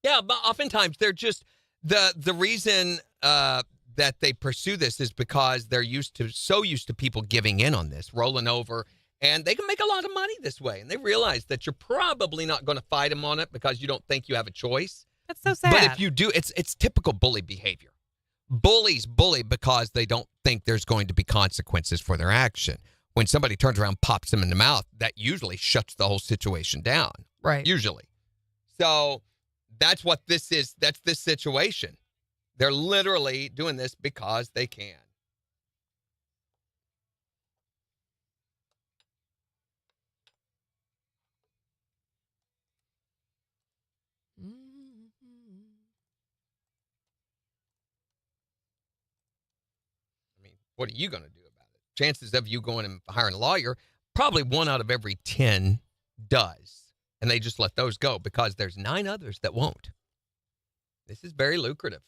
Yeah, but oftentimes they're just the reason that they pursue this is because they're so used to people giving in on this, rolling over, and they can make a lot of money this way. And they realize that you're probably not going to fight them on it because you don't think you have a choice. That's so sad. But if you do, it's typical bully behavior. Bullies bully because they don't think there's going to be consequences for their action. When somebody turns around and pops them in the mouth, that usually shuts the whole situation down. Right. Usually. So that's what this is. That's this situation. They're literally doing this because they can. I mean, what are you going to do about it? Chances of you going and hiring a lawyer, probably 1 out of every 10 does. And they just let those go because there's 9 others that won't. This is very lucrative.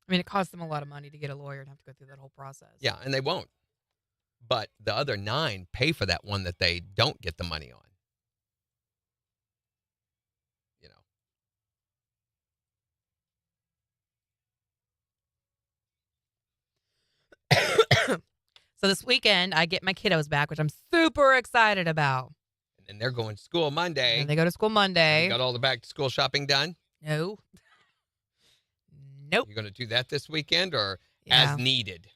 I mean, it costs them a lot of money to get a lawyer and have to go through that whole process. Yeah, and they won't. But the other 9 pay for that one that they don't get the money on. You know. So this weekend, I get my kiddos back, which I'm super excited about. And then they're going to school Monday. And they go to school Monday. You got all the back to school shopping done? No. Nope. You're going to do that this weekend or Yeah. as needed?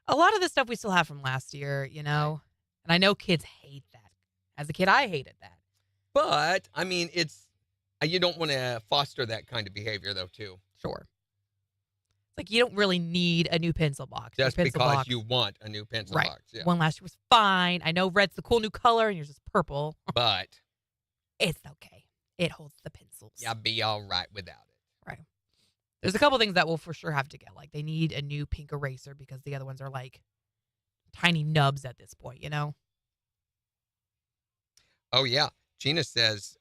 A lot of the stuff we still have from last year, you know? And I know kids hate that. As a kid, I hated that. But, I mean, you don't want to foster that kind of behavior, though, too. Sure. It's like you don't really need a new pencil box. Your Just pencil because box, you want a new pencil right. box. Yeah. One last year was fine. I know red's the cool new color and yours is purple. But It's okay. It holds the pencils. you'll be all right without it. Right. There's a couple things that we'll for sure have to get. Like they need a new pink eraser because the other ones are like tiny nubs at this point, you know? Oh, yeah. Gina says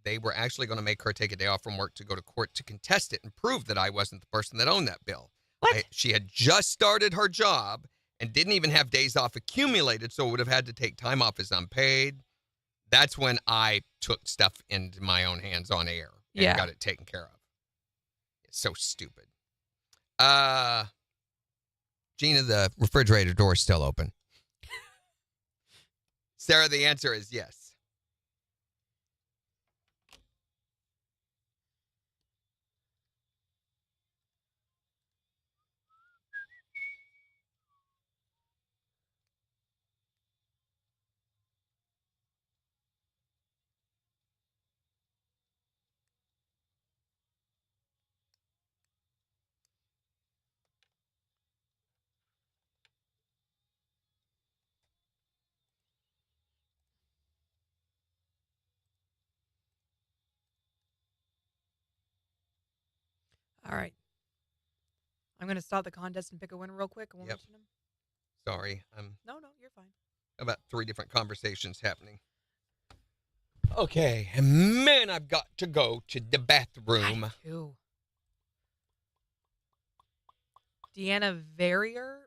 they were actually going to make her take a day off from work to go to court to contest it and prove that I wasn't the person that owned that bill. What? She had just started her job and didn't even have days off accumulated, so would have had to take time off as unpaid. That's when I took stuff into my own hands on air and Yeah. got it taken care of. It's so stupid. Gina, the refrigerator door is still open. Sarah, the answer is yes. All right. I'm going to stop the contest and pick a winner real quick and we'll Yep. mention them. Sorry, I'm No, you're fine. about 3 different conversations happening. Okay, and man, I've got to go to the bathroom. I too. Deanna Verrier?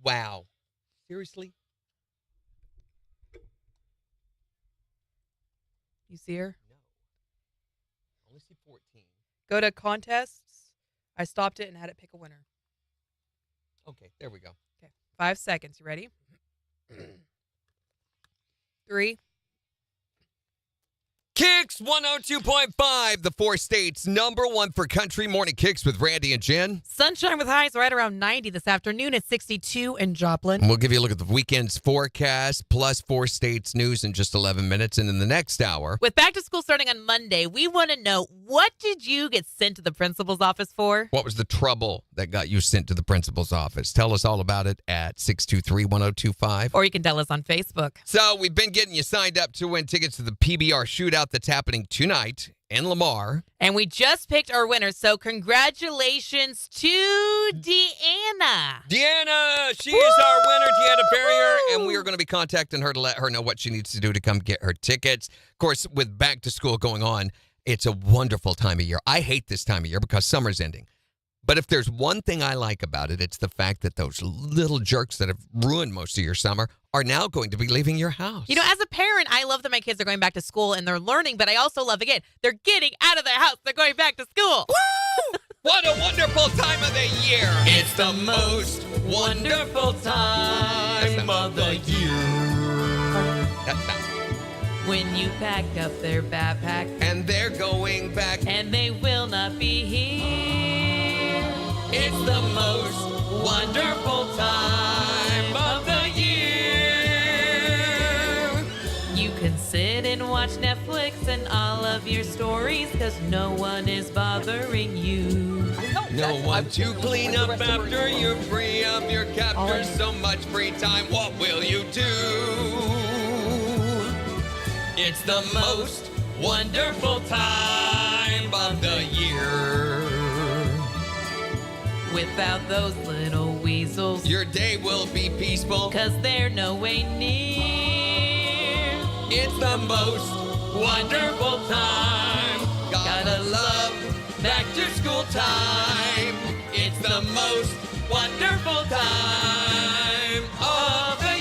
Wow. Seriously? You see her? No. Only see 14. Go to contests. I stopped it and had it pick a winner. Okay, there we go. Okay. 5 seconds. You ready? 3. KIX 102.5, the 4 states number 1 for country morning KIX with Randy and Jen. Sunshine with highs right around 90 this afternoon at 62 in Joplin. And we'll give you a look at the weekend's forecast plus 4 states news in just 11 minutes. And in the next hour, With back to school starting on Monday, we want to know, what did you get sent to the principal's office for? what was the trouble that got you sent to the principal's office? Tell us all about it at 623-1025. Or you can tell us on Facebook. So we've been getting you signed up to win tickets to the PBR shootout that's happening tonight in Lamar. And we just picked our winner, so congratulations to Deanna. Deanna, she is our winner, Deanna Ferrier, and we are going to be contacting her to let her know what she needs to do to come get her tickets. Of course, with back to school going on, it's a wonderful time of year. I hate this time of year because summer's ending. But if there's one thing I like about it, it's the fact that those little jerks that have ruined most of your summer are now going to be leaving your house. You know, as a parent, I love that my kids are going back to school and they're learning, but I also love, again, they're getting out of their house. They're going back to school. Woo! What a wonderful time of the year. It's the most wonderful time of the year. When you pack up their backpack And they're going back. and they will not be here. It's the most wonderful time of the year. You can sit and watch Netflix and all of your stories because no one is bothering you. No one to clean up after you're free of your captors. So much free time, what will you do? It's the most wonderful time of the year. Without those little weasels, Your day will be peaceful. because they're no way near. It's the most wonderful time. Gotta love back to school time. It's the most wonderful time of the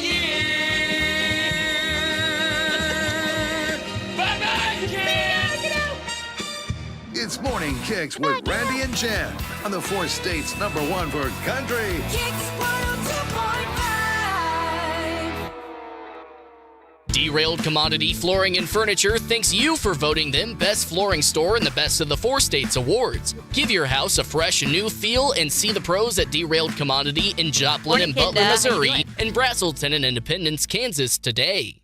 year. Bye-bye, kids! It's Morning Kicks with Randy and Jen on the 4 states number 1 for country. Derailed Commodity Flooring and Furniture thanks you for voting them Best Flooring Store in the Best of the 4 States Awards. Give your house a fresh new feel and see the pros at Derailed Commodity in Joplin Morning, and kid. Butler, How you Missouri, doing? and Braselton and Independence, Kansas today.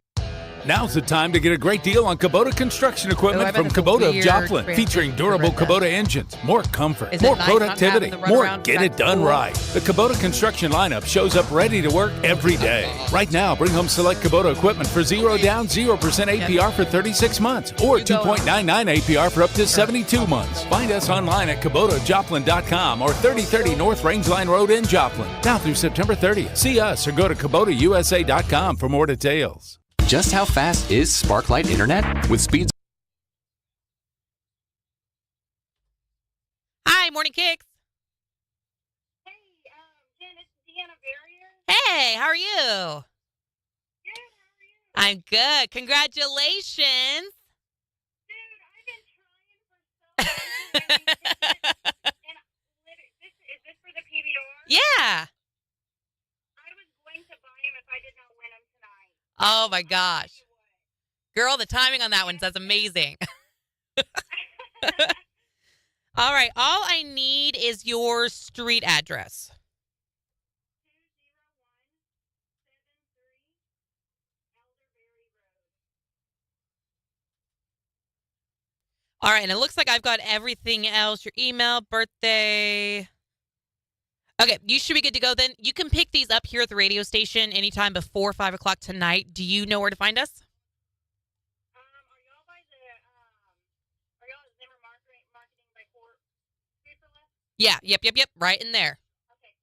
Now's the time to get a great deal on Kubota construction Oh, I equipment bet from it's a Kubota of weird Joplin, transition featuring to durable read that. Kubota engines, more comfort, Is it more nice not productivity, having the more runaround get back it done and forth? right. The Kubota construction lineup shows up ready to work every day. Right now, bring home select Kubota equipment for 0 down, 0% APR for 36 months, or You go. 2.99 APR for up to 72 months. Find us online at KubotaJoplin.com or 3030 North Rangeline Road in Joplin. Now through September 30th. See us or go to KubotaUSA.com for more details. Just how fast is Sparklight Internet? With speeds Hi, Morning Kicks. Hey, Jen, it's Deanna Verrier. Hey, how are you? Good, how are you? I'm good. Congratulations. Dude, I've been trying for so long. And is this for the PBR? Yeah. I was going to buy him if I did not win him tonight. Oh, my gosh. Girl, the timing on that one says amazing. All right. All I need is your street address. 20173 Elderberry Road. All right. And it looks like I've got everything else. Your email, birthday. Okay. You should be good to go then. You can pick these up here at the radio station anytime before 5 o'clock tonight. Do you know where to find us? Are y'all by the, are y'all at Zimmer Marketing by Fort Fuseless? Yeah. Yep. Right in there. Okay,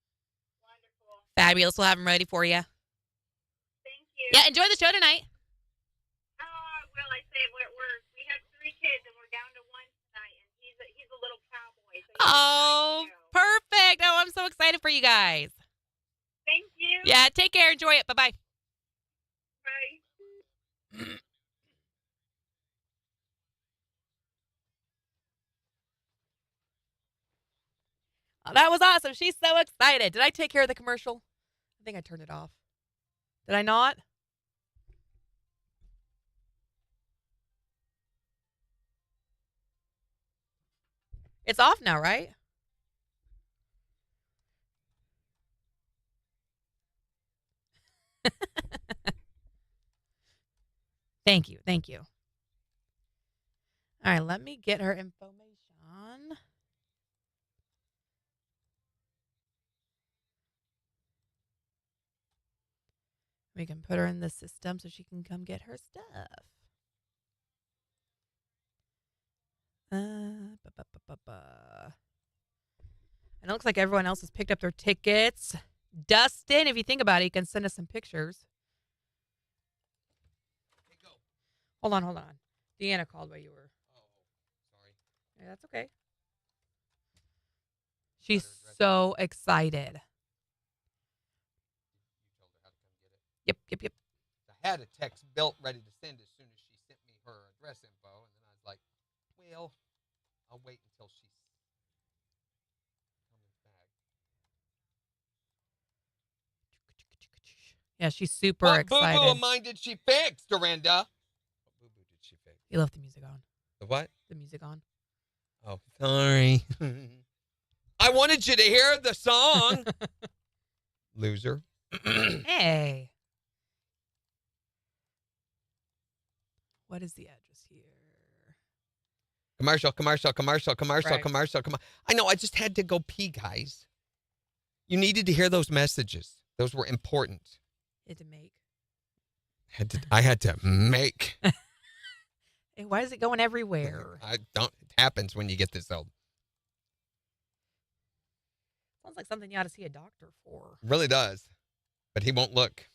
wonderful. Fabulous. We'll have them ready for you. Thank you. Yeah. Enjoy the show tonight. Well, I say we have 3 kids and we're down to 1 tonight, and Oh, perfect. Oh, I'm so excited for you guys. Thank you. Yeah, take care. Enjoy it. Bye-bye. Bye. Oh, that was awesome. She's so excited. Did I take care of the commercial? I think I turned it off. Did I not? It's off now, right? Thank you. Thank you. All right, let me get her information. We can put her in the system so she can come get her stuff. And it looks like everyone else has picked up their tickets. Dustin, if you think about it, you can send us some pictures. Hold on. Deanna called while you were. Oh, sorry. Yeah, that's okay. She's so excited. You told her how to come get it? Yep. I had a text built ready to send as soon as she sent me her address info, and then I was like, well, I'll wait until she's coming back. Yeah, she's super What excited. boo-boo of mine did she fix, Dorinda? What boo-boo did she fix? You left the music on. The what? The music on. Oh, sorry. I wanted you to hear the song. Loser. Hey. What is the address here? Commercial. Right. I know, I just had to go pee, guys. You needed to hear those messages. Those were important. You had to make. I had to make. Hey, why is it going everywhere? It happens when you get this old. Sounds like something you ought to see a doctor for. Really does. But he won't look.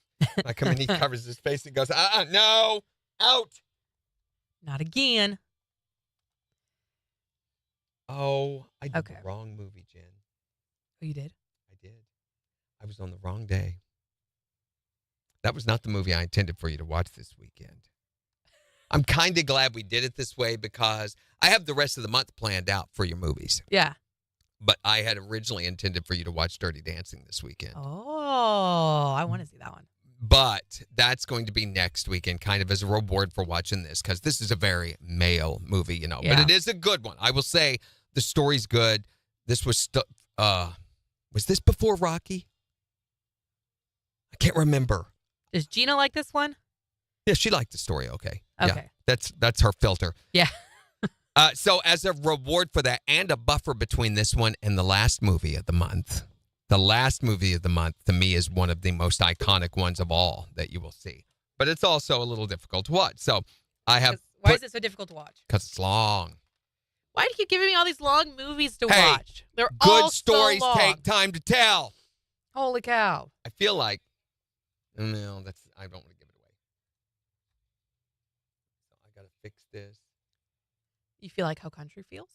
I come in, he covers his face and goes, no, out. Not again. Oh, I did Okay. the wrong movie, Jen. Oh, you did? I did. I was on the wrong day. That was not the movie I intended for you to watch this weekend. I'm kind of glad we did it this way because I have the rest of the month planned out for your movies. Yeah. But I had originally intended for you to watch Dirty Dancing this weekend. Oh, I want to see that one. But that's going to be next weekend, kind of as a reward for watching this, because this is a very male movie, you know. Yeah. But it is a good one. I will say the story's good. This was this before Rocky? I can't remember. Does Gina like this one? Yeah, she liked the story. Okay. Okay. Yeah, that's her filter. Yeah. So as a reward for that and a buffer between this one and the last movie of the month, the last movie of the month to me is one of the most iconic ones of all that you will see. But it's also a little difficult to watch. So I have. Why is it so difficult to watch? Because it's long. Why do you keep giving me all these long movies to Hey, watch? They're Good all stories so long. take time to tell. Holy cow. I feel like, no, I don't want to give it away. So I got to fix this. You feel like how country feels?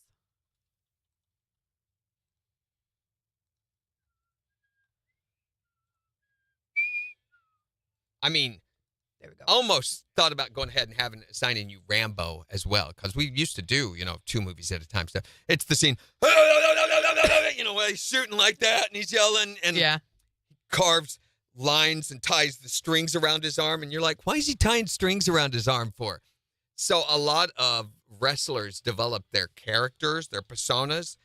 I mean, There we go. almost thought about going ahead and assigning you Rambo as well, because we used to do, 2 movies at a time. So it's the scene, where he's shooting like that and he's yelling and Yeah. carves lines and ties the strings around his arm. And you're like, why is he tying strings around his arm for? So a lot of wrestlers develop their characters, their personas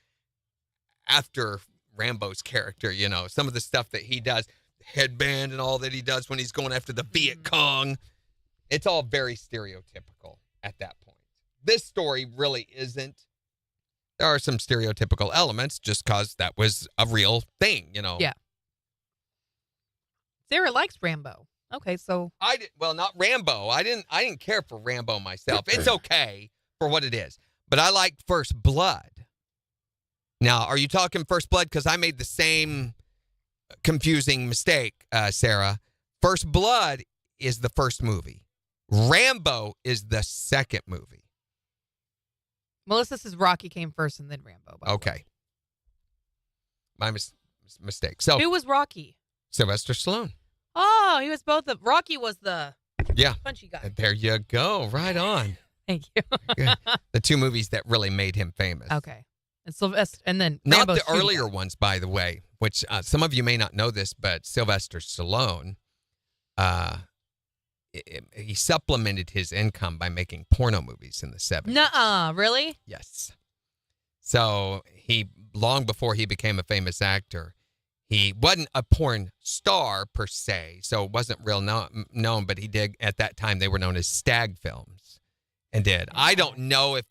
after Rambo's character, some of the stuff that he does, headband and all that he does when he's going after the Viet Cong. It's all very stereotypical at that point. This story really isn't. There are some stereotypical elements just because that was a real thing, Yeah. Sarah likes Rambo. Okay, so not Rambo. I didn't care for Rambo myself. It's okay for what it is. But I like First Blood. Now, are you talking First Blood? Because I made the same confusing mistake, Sarah. First Blood is the first movie. Rambo is the second movie. Melissa says Rocky came first and then Rambo. by the way. Okay. My mistake. So Who was Rocky? Sylvester Stallone. Oh, he was both the Rocky was the Yeah. punchy guy. There you go. Right on. Thank you. Good. The two movies that really made him famous. Okay. And Sylvester, and then Not Rambo's the shooting earlier guy. ones, by the way, which some of you may not know this, but Sylvester Stallone, he supplemented his income by making porno movies in the 70s. Nuh-uh, really? Yes. So long before he became a famous actor, he wasn't a porn star per se, so it wasn't real known, but he did, at that time, they were known as stag films and did. I don't know if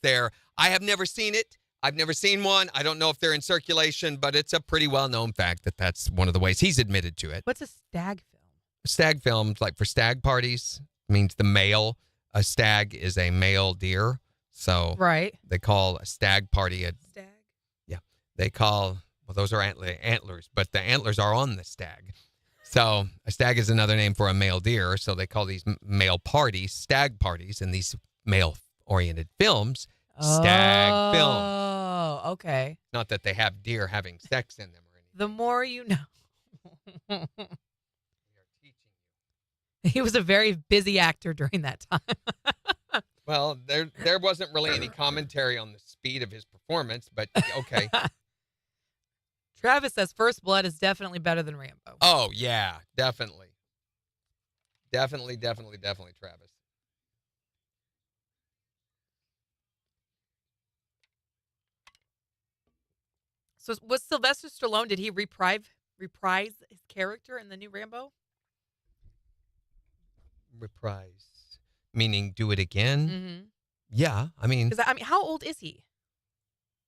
I have never seen it. I've never seen one. I don't know if they're in circulation, but it's a pretty well-known fact that that's one of the ways he's admitted to it. What's a stag film? Stag films, like for stag parties, means the male. A stag is a male deer. So Right. they call a stag party a Stag. yeah. They call those are antlers, but the antlers are on the stag. So a stag is another name for a male deer. So they call these male parties stag parties, and these male-oriented films stag films. Oh, okay. Not that they have deer having sex in them or anything. The more you know. We are teaching He was a very busy actor during that time. Well, there wasn't really any commentary on the speed of his performance, but okay. Travis says First Blood is definitely better than Rambo. Oh, yeah, definitely. Definitely, Travis. So was Sylvester Stallone, did he reprise his character in the new Rambo? Reprise. Meaning do it again? Mm-hmm. Yeah, I mean, How old is he?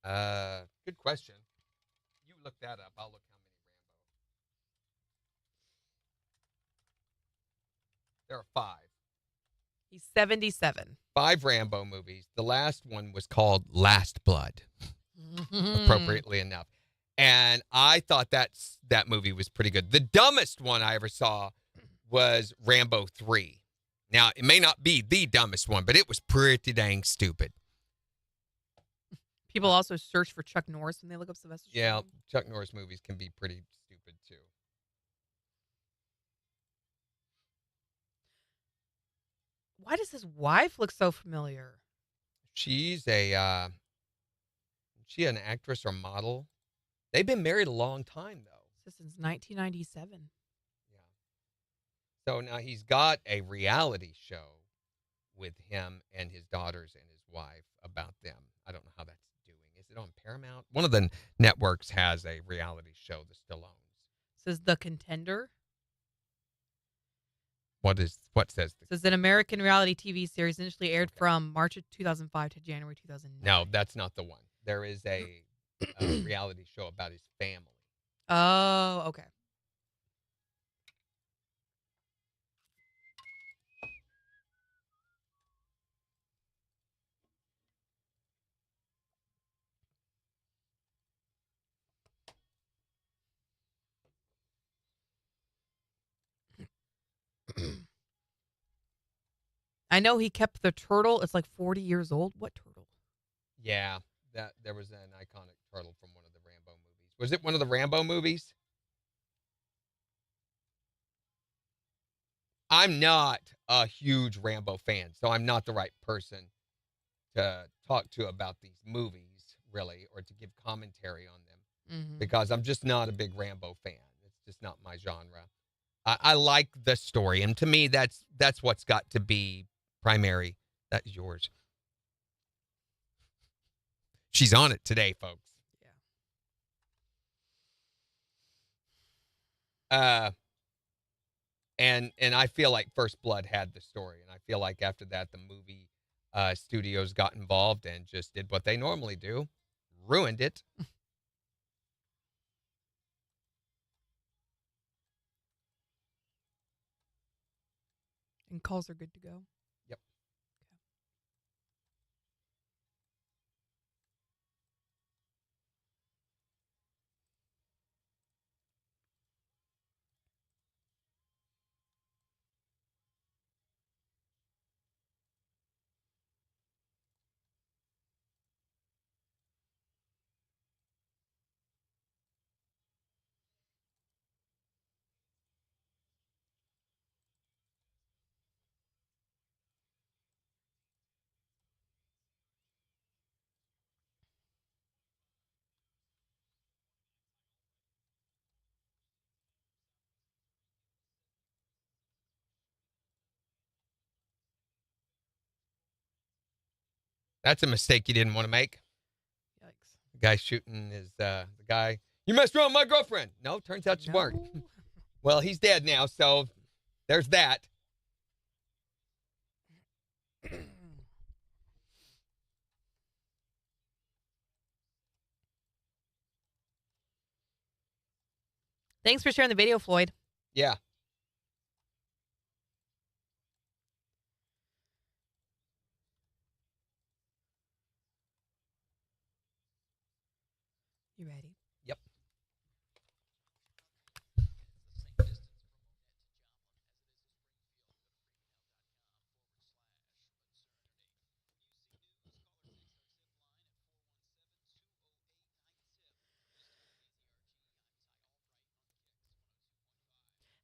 good question. You look that up. I'll look how many Rambo. There are 5. He's 77. 5 Rambo movies. The last one was called Last Blood, appropriately enough. And I thought that movie was pretty good. The dumbest one I ever saw was Rambo 3. Now, it may not be the dumbest one, but it was pretty dang stupid. People also search for Chuck Norris when they look up Sylvester Stallone. Yeah, Chuck Norris movies can be pretty stupid, too. Why does his wife look so familiar? She's an actress or model? They've been married a long time, though. Since 1997. Yeah. So now he's got a reality show with him and his daughters and his wife about them. I don't know how that's doing. Is it on Paramount? One of the networks has a reality show, The Stallones. Says The Contender. What says the Says an American reality TV series initially aired from March of 2005 to January 2009. No, that's not the one. There is a reality show about his family. Oh, okay. I know he kept the turtle. It's like 40 years old. What turtle? Yeah, that there was an iconic turtle from one of the Rambo movies. Was it one of the Rambo movies? I'm not a huge Rambo fan, so I'm not the right person to talk to about these movies, really, or to give commentary on them, because I'm just not a big Rambo fan. It's just not my genre. I like the story, and to me, that's what's got to be primary. That's yours. She's on it today, folks. Yeah. And I feel like First Blood had the story, and I feel like after that, the movie studios got involved and just did what they normally do, ruined it. And calls are good to go. Yep. That's a mistake you didn't want to make. Yikes. The guy shooting is the guy. You messed around with my girlfriend. No, turns out you weren't. Well, he's dead now, so there's that. Thanks for sharing the video, Floyd. Yeah. You ready? Yep.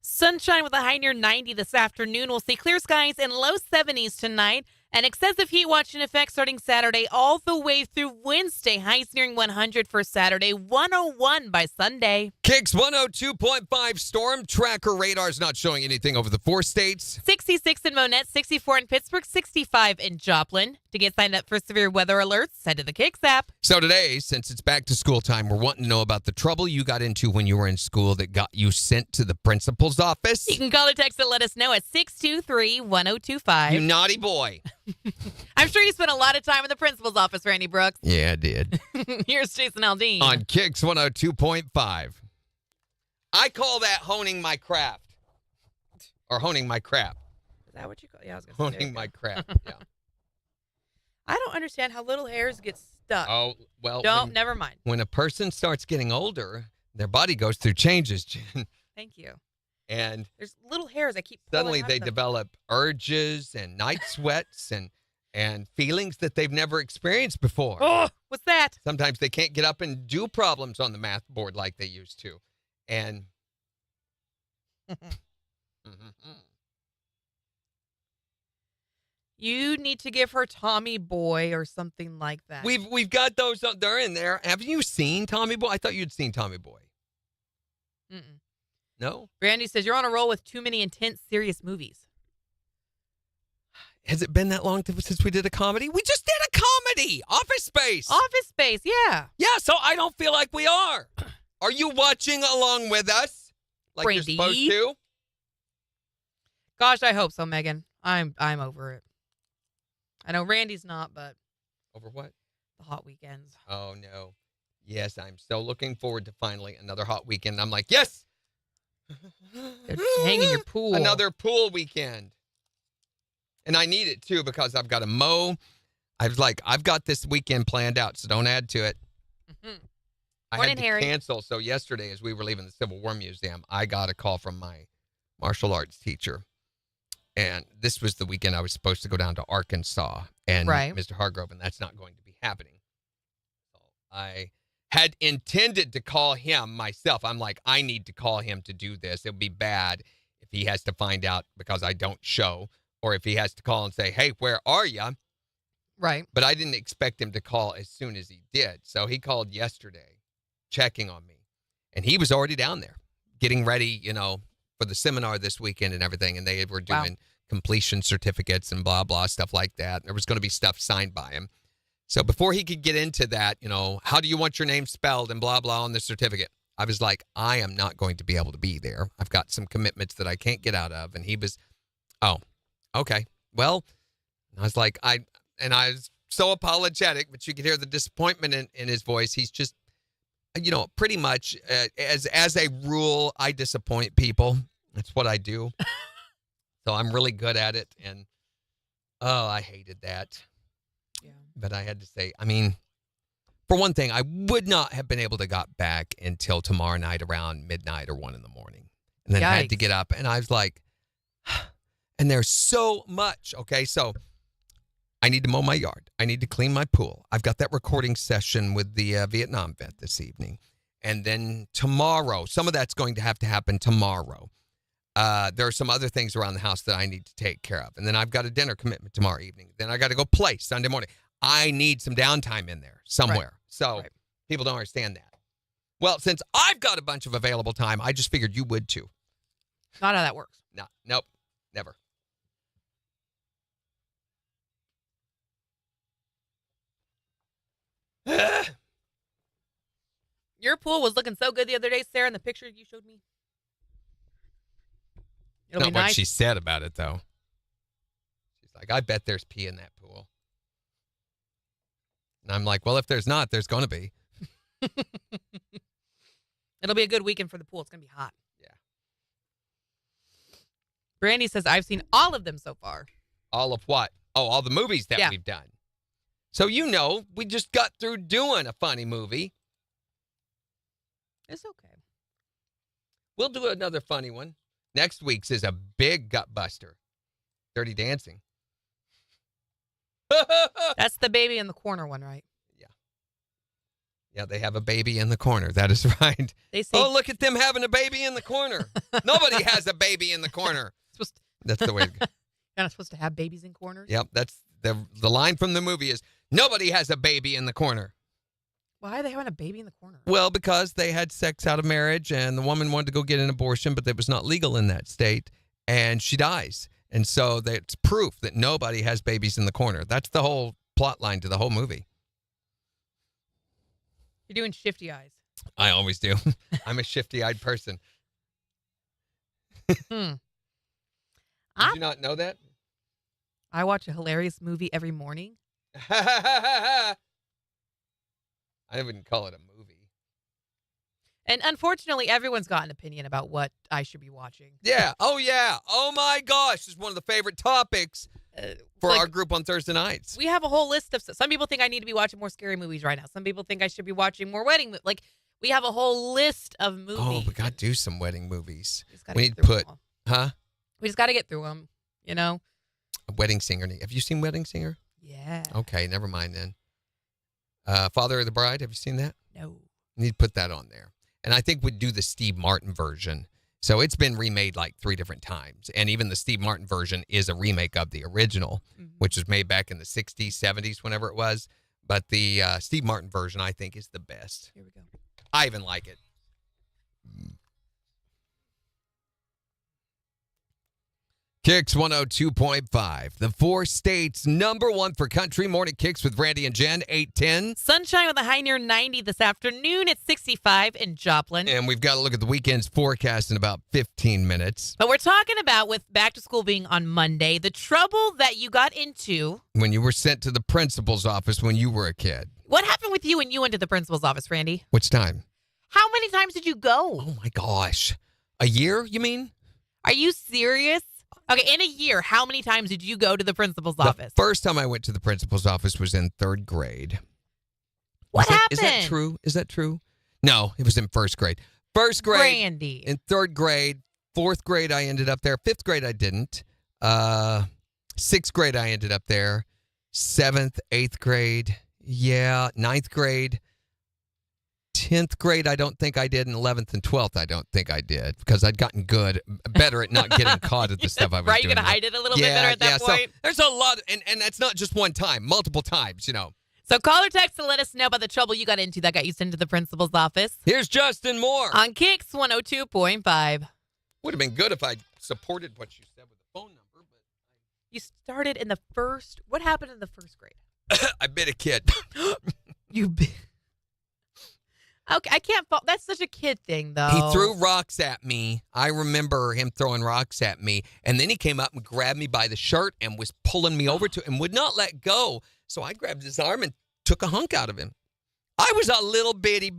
Sunshine with a high near 90 this afternoon. We'll see clear skies and low 70s tonight. And excessive heat watch in effect starting Saturday all the way through Wednesday. Highs nearing 100 for Saturday, 101 by Sunday. KIX 102.5 storm tracker radar's not showing anything over the 4 states. 66 in Monette, 64 in Pittsburgh, 65 in Joplin. To get signed up for severe weather alerts, head to the KIX app. So today, since it's back to school time, we're wanting to know about the trouble you got into when you were in school that got you sent to the principal's office. You can call or text and let us know at 623-1025. You naughty boy. I'm sure you spent a lot of time in the principal's office, Randy Brooks. Yeah, I did. Here's Jason Aldean. On KIX 102.5. I call that honing my craft. Or honing my crap. Is that what you call it? Yeah, I was going to say. Honing my crap, yeah. I don't understand how little hairs get stuck. Oh, well. Never mind. When a person starts getting older, their body goes through changes, Jen. Thank you. And there's little hairs I keep suddenly pulling out they of them. develop urges and night sweats and feelings that they've never experienced before. Oh, what's that? Sometimes they can't get up and do problems on the math board like they used to. And You need to give her Tommy Boy or something like that. we've got those. They're in there. Have you seen Tommy Boy? I thought you'd seen Tommy Boy. Mm-mm. No? Brandy says you're on a roll with too many intense, serious movies. Has it been that long since we did a comedy? We just did a comedy. Office Space. Office Space, yeah. Yeah, so I don't feel like we are. Are you watching along with us? Like Brandy? you're supposed to? Gosh, I hope so, Megan. I'm over it. I know Randy's not, but Over what? the hot weekends. Oh, no. Yes, I'm so looking forward to finally another hot weekend. I'm like, yes. Hang in your pool. Another pool weekend. And I need it, too, because I've got to mow. I've got this weekend planned out, so don't add to it. Mm-hmm. I Morning, had to Harry. cancel. So yesterday, as we were leaving the Civil War Museum, I got a call from my martial arts teacher. And this was the weekend I was supposed to go down to Arkansas and Right. Mr. Hargrove, and that's not going to be happening. So I had intended to call him myself. I'm like, I need to call him to do this. It would be bad if he has to find out because I don't show, or if he has to call and say, hey, where are you? Right. But I didn't expect him to call as soon as he did. So he called yesterday, checking on me. And he was already down there getting ready, for the seminar this weekend and everything. And they were doing completion certificates and blah, blah, stuff like that. There was going to be stuff signed by him. So before he could get into that, how do you want your name spelled and blah, blah on the certificate? I was like, I am not going to be able to be there. I've got some commitments that I can't get out of. And he was, oh, okay. Well, I was like, I was so apologetic, but you could hear the disappointment in his voice. He's just, pretty much as a rule, I disappoint people. That's what I do. So I'm really good at it. And, I hated that. Yeah. But I had to say, for one thing, I would not have been able to got back until tomorrow night around midnight or 1 a.m. And then I had to Yikes. get up. And I was like, and there's so much. Okay, so I need to mow my yard. I need to clean my pool. I've got that recording session with the Vietnam vet this evening. And then tomorrow, some of that's going to happen tomorrow. There are some other things around the house that I need to take care of. And then I've got a dinner commitment tomorrow evening. Then I got to go play Sunday morning. I need some downtime in there somewhere. Right. So people don't understand that. Well, since I've got a bunch of available time, I just figured you would too. Not how that works. No, nope, never. pool was looking so good the other day, Sarah, in the picture you showed me. It'll Not be what nice. she said about it, though. She's like, I bet there's pee in that pool. And I'm like, well, if there's not, there's going to be. It'll be a good weekend for the pool. It's going to be hot. Yeah. Brandy says, I've seen all of them so far. All of what? Oh, all the movies that Yeah. we've done. So, we just got through doing a funny movie. It's okay. We'll do another funny one. Next week's is a big gut buster. Dirty Dancing. That's the baby in the corner one, right? Yeah, they have a baby in the corner. That is right. They say, Oh, look at them having a baby in the corner. Nobody has a baby in the corner. That's the way. You're not supposed to have babies in corners? Yep, that's the line from the movie is nobody has a baby in the corner. Why are they having a baby in the corner? Well, because they had sex out of marriage and the woman wanted to go get an abortion, but it was not legal in that state, and she dies. And so that's proof that nobody has babies in the corner. That's the whole plot line to the whole movie. You're doing shifty eyes. I always do. I'm a shifty-eyed person. Did you not know that? I watch a hilarious movie every morning. I wouldn't call it a movie. And unfortunately, everyone's got an opinion about what I should be watching. Yeah. Oh, yeah. Oh, my gosh. It's one of the favorite topics for our group on Thursday nights. We have a whole list of some people think I need to be watching more scary movies right now. Some people think I should be watching more wedding movies. Like, we have a whole list of movies. Oh, we got to do some wedding movies. We need to put, we just got to get through them, A Wedding Singer. Have you seen Wedding Singer? Yeah. Okay, never mind then. Father of the Bride, have you seen that? No. Need to put that on there. And I think we'd do the Steve Martin version. So it's been remade like 3 different times. And even the Steve Martin version is a remake of the original, which was made back in the 60s, 70s, whenever it was. But the Steve Martin version, I think, is the best. Here we go. I even like it. KIX 102.5, the 4 states #1 for country. Morning KIX with Randy and Jen, 8:10. Sunshine with a high near 90 this afternoon at 65 in Joplin. And we've got to look at the weekend's forecast in about 15 minutes. But we're talking about, with back to school being on Monday, the trouble that you got into. When you were sent to the principal's office when you were a kid. What happened with you when you went to the principal's office, Randy? Which time? How many times did you go? Oh, my gosh. A year, you mean? Are you serious? Okay, in a year, how many times did you go to the principal's office? The first time I went to the principal's office was in 3rd grade. What happened? Is that true? Is that true? No, it was in 1st grade. 1st grade. Randy. In 3rd grade. 4th grade, I ended up there. 5th grade, I didn't. 6th grade, I ended up there. 7th, 8th grade. Yeah. 9th grade. 10th grade, I don't think I did. And 11th and 12th, I don't think I did. Because I'd gotten better at not getting caught at the stuff I was right, doing. you could hide it a little bit better at that point. So there's a lot. And that's not just one time. Multiple times, So call or text to let us know about the trouble you got into that got you sent to the principal's office. Here's Justin Moore. On KIX 102.5. Would have been good if I supported what you said with the phone number. But You started in the first. What happened in the 1st grade? I bit a kid. You bit. Okay, I can't fault. That's such a kid thing, though. He threw rocks at me. I remember him throwing rocks at me. And then he came up and grabbed me by the shirt and was pulling me over to and would not let go. So I grabbed his arm and took a hunk out of him. I was a little bitty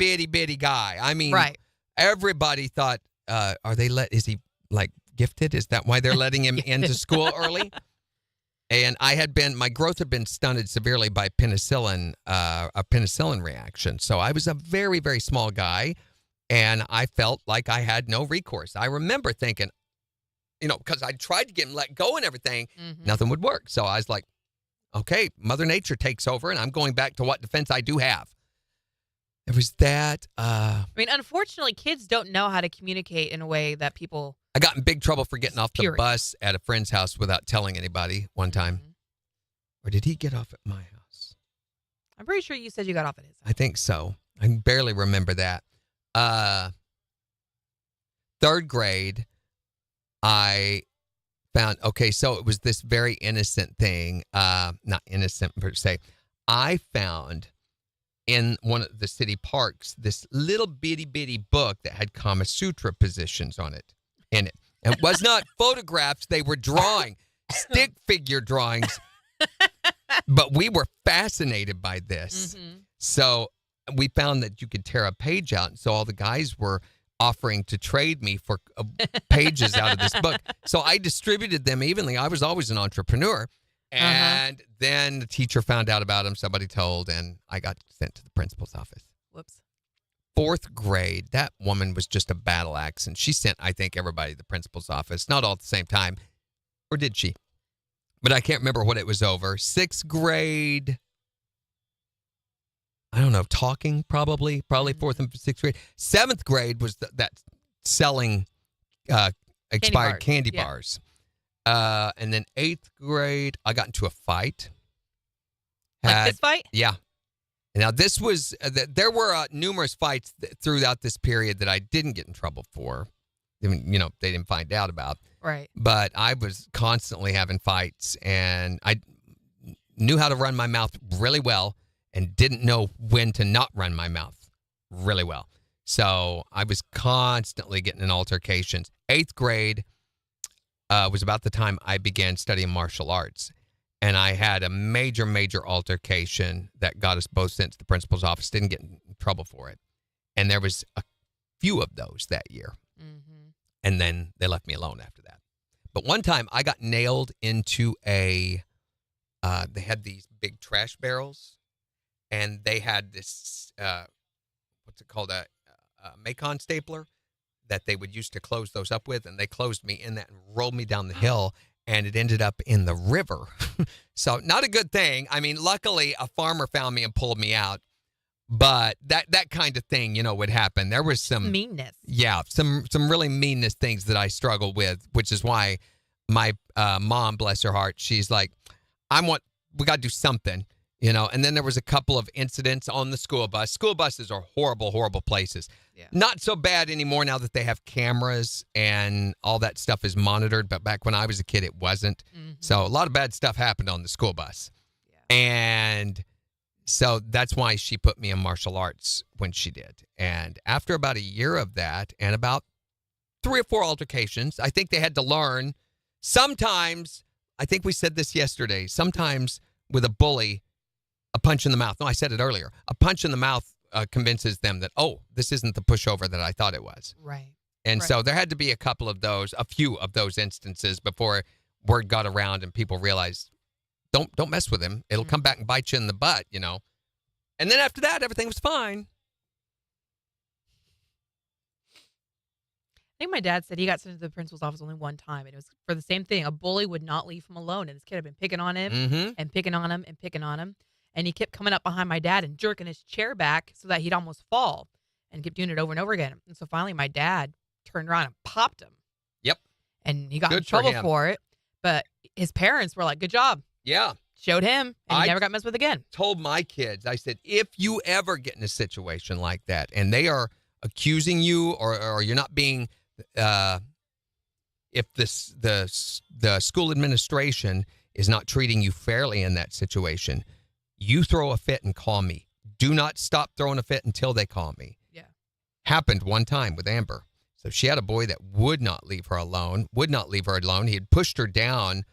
guy. I mean, right. Everybody thought, is he like gifted? Is that why they're letting him into school early? And my growth had been stunted severely by a penicillin reaction. So I was a very, very small guy, and I felt like I had no recourse. I remember thinking, because I tried to get him let go and everything, nothing would work. So I was like, okay, Mother Nature takes over, and I'm going back to what defense I do have. There was that. Unfortunately, kids don't know how to communicate in a way that people... I got in big trouble for getting off the bus at a friend's house without telling anybody one time. Or did he get off at my house? I'm pretty sure you said you got off at his house. I think so. I can barely remember that. 3rd grade, I found, so it was this very innocent thing. Not innocent per se. I found in one of the city parks this little bitty book that had Kama Sutra positions on it. In it. It was not photographs. They were drawing, stick figure drawings. But we were fascinated by this. Mm-hmm. So we found that you could tear a page out. And so all the guys were offering to trade me for pages out of this book. So I distributed them evenly. I was always an entrepreneur. And then the teacher found out about them. Somebody told, and I got sent to the principal's office. Whoops. 4th grade, that woman was just a battle axe, and she sent, I think, everybody to the principal's office. Not all at the same time. Or did she? But I can't remember what it was over. 6th grade, I don't know, talking probably 4th and 6th grade. 7th grade was that selling expired candy bars. And then 8th grade, I got into a fight. Like this fight? Yeah. Now, this was, there were numerous fights throughout this period that I didn't get in trouble for. I mean, you know, they didn't find out about. Right. But I was constantly having fights, and I knew how to run my mouth really well and didn't know when to not run my mouth really well. So I was constantly getting in altercations. 8th grade was about the time I began studying martial arts. And I had a major altercation that got us both sent to the principal's office. Didn't get in trouble for it. And there was a few of those that year. Mm-hmm. And then they left me alone after that. But one time I got nailed into they had these big trash barrels. And they had this, what's it called, a Macon stapler that they would use to close those up with. And they closed me in that and rolled me down the hill. And it ended up in the river. So not a good thing. I mean, luckily, a farmer found me and pulled me out. But that kind of thing, you know, would happen. There was some meanness. Yeah, some really meanness things that I struggled with, which is why my mom, bless her heart, she's like, we got to do something, you know. And then there was a couple of incidents on the school bus. School buses are horrible places. Yeah. Not so bad anymore now that they have cameras and all that stuff is monitored. But back when I was a kid, it wasn't. Mm-hmm. So a lot of bad stuff happened on the school bus. Yeah. And so that's why she put me in martial arts when she did. And after about a year of that and about 3 or 4 altercations, I think they had to learn sometimes, I think we said this yesterday, sometimes with a bully, a punch in the mouth. No, I said it earlier. A punch in the mouth convinces them that, oh, this isn't the pushover that I thought it was. Right. And so there had to be a few of those instances before word got around and people realized, don't mess with him. It'll come back and bite you in the butt, you know. And then after that, everything was fine. I think my dad said he got sent to the principal's office only one time, and it was for the same thing. A bully would not leave him alone, and this kid had been picking on him and picking on him and picking on him. And he kept coming up behind my dad and jerking his chair back so that he'd almost fall, and kept doing it over and over again. And so finally my dad turned around and popped him. Yep. And he got in trouble for it. But his parents were like, good job. Yeah. Showed him, and he never got messed with again. Told my kids, I said, if you ever get in a situation like that and they are accusing you or you're not being, if the school administration is not treating you fairly in that situation, you throw a fit and call me. Do not stop throwing a fit until they call me. Yeah. Happened one time with Amber. So she had a boy that would not leave her alone. He had pushed her down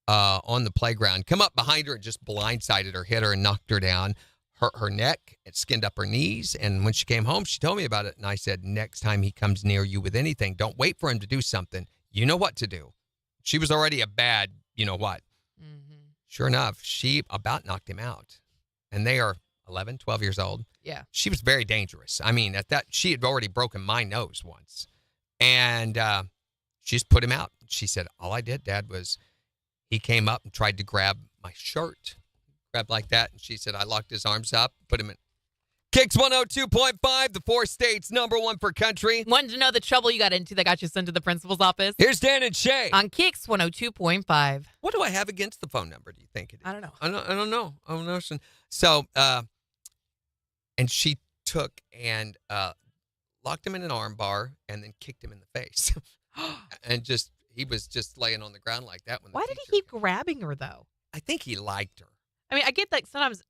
on the playground, come up behind her and just blindsided her, hit her and knocked her down, hurt her neck, it skinned up her knees. And when she came home, she told me about it. And I said, next time he comes near you with anything, don't wait for him to do something. You know what to do. She was already a bad, you know what. Mm-hmm. Sure enough, she about knocked him out. And they are 11, 12 years old. Yeah. She was very dangerous. I mean, at that, she had already broken my nose once. And she just put him out. She said, all I did, Dad, was he came up and tried to grab my shirt. Grabbed like that. And she said, I locked his arms up, put him in. KIX 102.5, the 4 states, #1 for country. Wanted to know the trouble you got into that got you sent to the principal's office? Here's Dan and Shay. On KIX 102.5. What do I have against the phone number, do you think it is? I don't know. I don't know. So, and she took and locked him in an arm bar and then kicked him in the face. And he was just laying on the ground like that. Why did he keep grabbing her, though? I think he liked her. I mean, I get that sometimes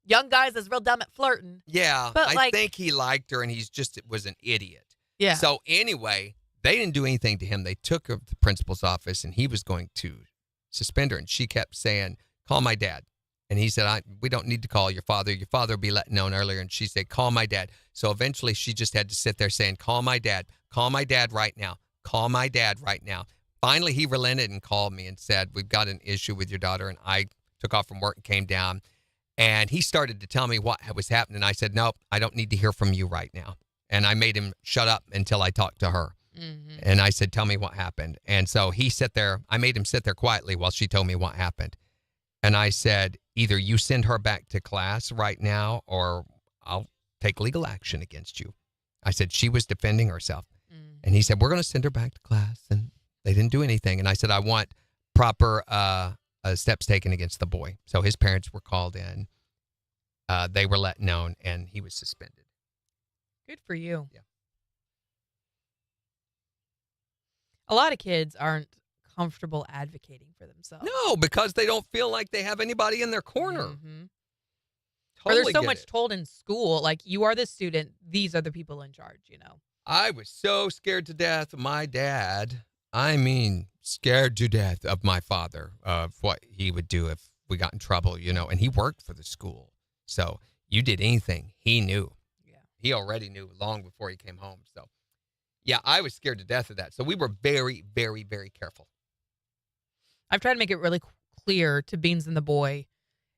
young guys is real dumb at flirting. Yeah, But, I like- think he liked her, and he's just was an idiot. Yeah. So anyway, they didn't do anything to him. They took her to the principal's office, and he was going to suspend her, and she kept saying, "Call my dad." And he said, "We don't need to call your father. Your father will be let known earlier." And she said, "Call my dad." So eventually, she just had to sit there saying, "Call my dad. Call my dad right now. Call my dad right now." Finally, he relented and called me and said, "We've got an issue with your daughter." And I took off from work and came down. And he started to tell me what was happening. I said, "Nope, I don't need to hear from you right now." And I made him shut up until I talked to her. Mm-hmm. And I said, "Tell me what happened." And so he sat there. I made him sit there quietly while she told me what happened. And I said, "Either you send her back to class right now or I'll take legal action against you." I said, she was defending herself. And he said, "We're going to send her back to class." And they didn't do anything. And I said, "I want proper steps taken against the boy." So his parents were called in. They were let known, and he was suspended. Good for you. Yeah. A lot of kids aren't comfortable advocating for themselves. No, because they don't feel like they have anybody in their corner. Mhm. Or Totally there's so get much it. told in school, like, you are the student, these are the people in charge, you know. I was so scared to death of my dad. I mean, scared to death of my father, of what he would do if we got in trouble, you know. And he worked for the school. So you did anything, he knew. Yeah. He already knew long before he came home. So, yeah, I was scared to death of that. So we were very, very, very careful. I've tried to make it really clear to Beans and the Boy.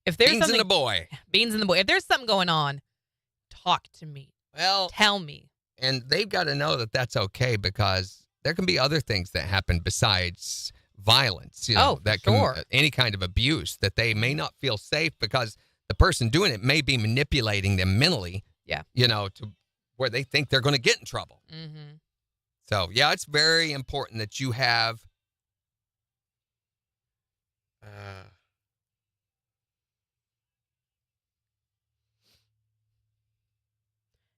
If there's Beans something, and the boy. Beans and the Boy, if there's something going on, talk to me. Well, Tell me. and they've got to know that that's okay because there can be other things that happen besides violence, you know, Oh, for that sure. can, any kind of abuse that they may not feel safe because the person doing it may be manipulating them mentally, Yeah. you know, to where they think they're going to get in trouble. Mm-hmm. So, yeah, it's very important that you have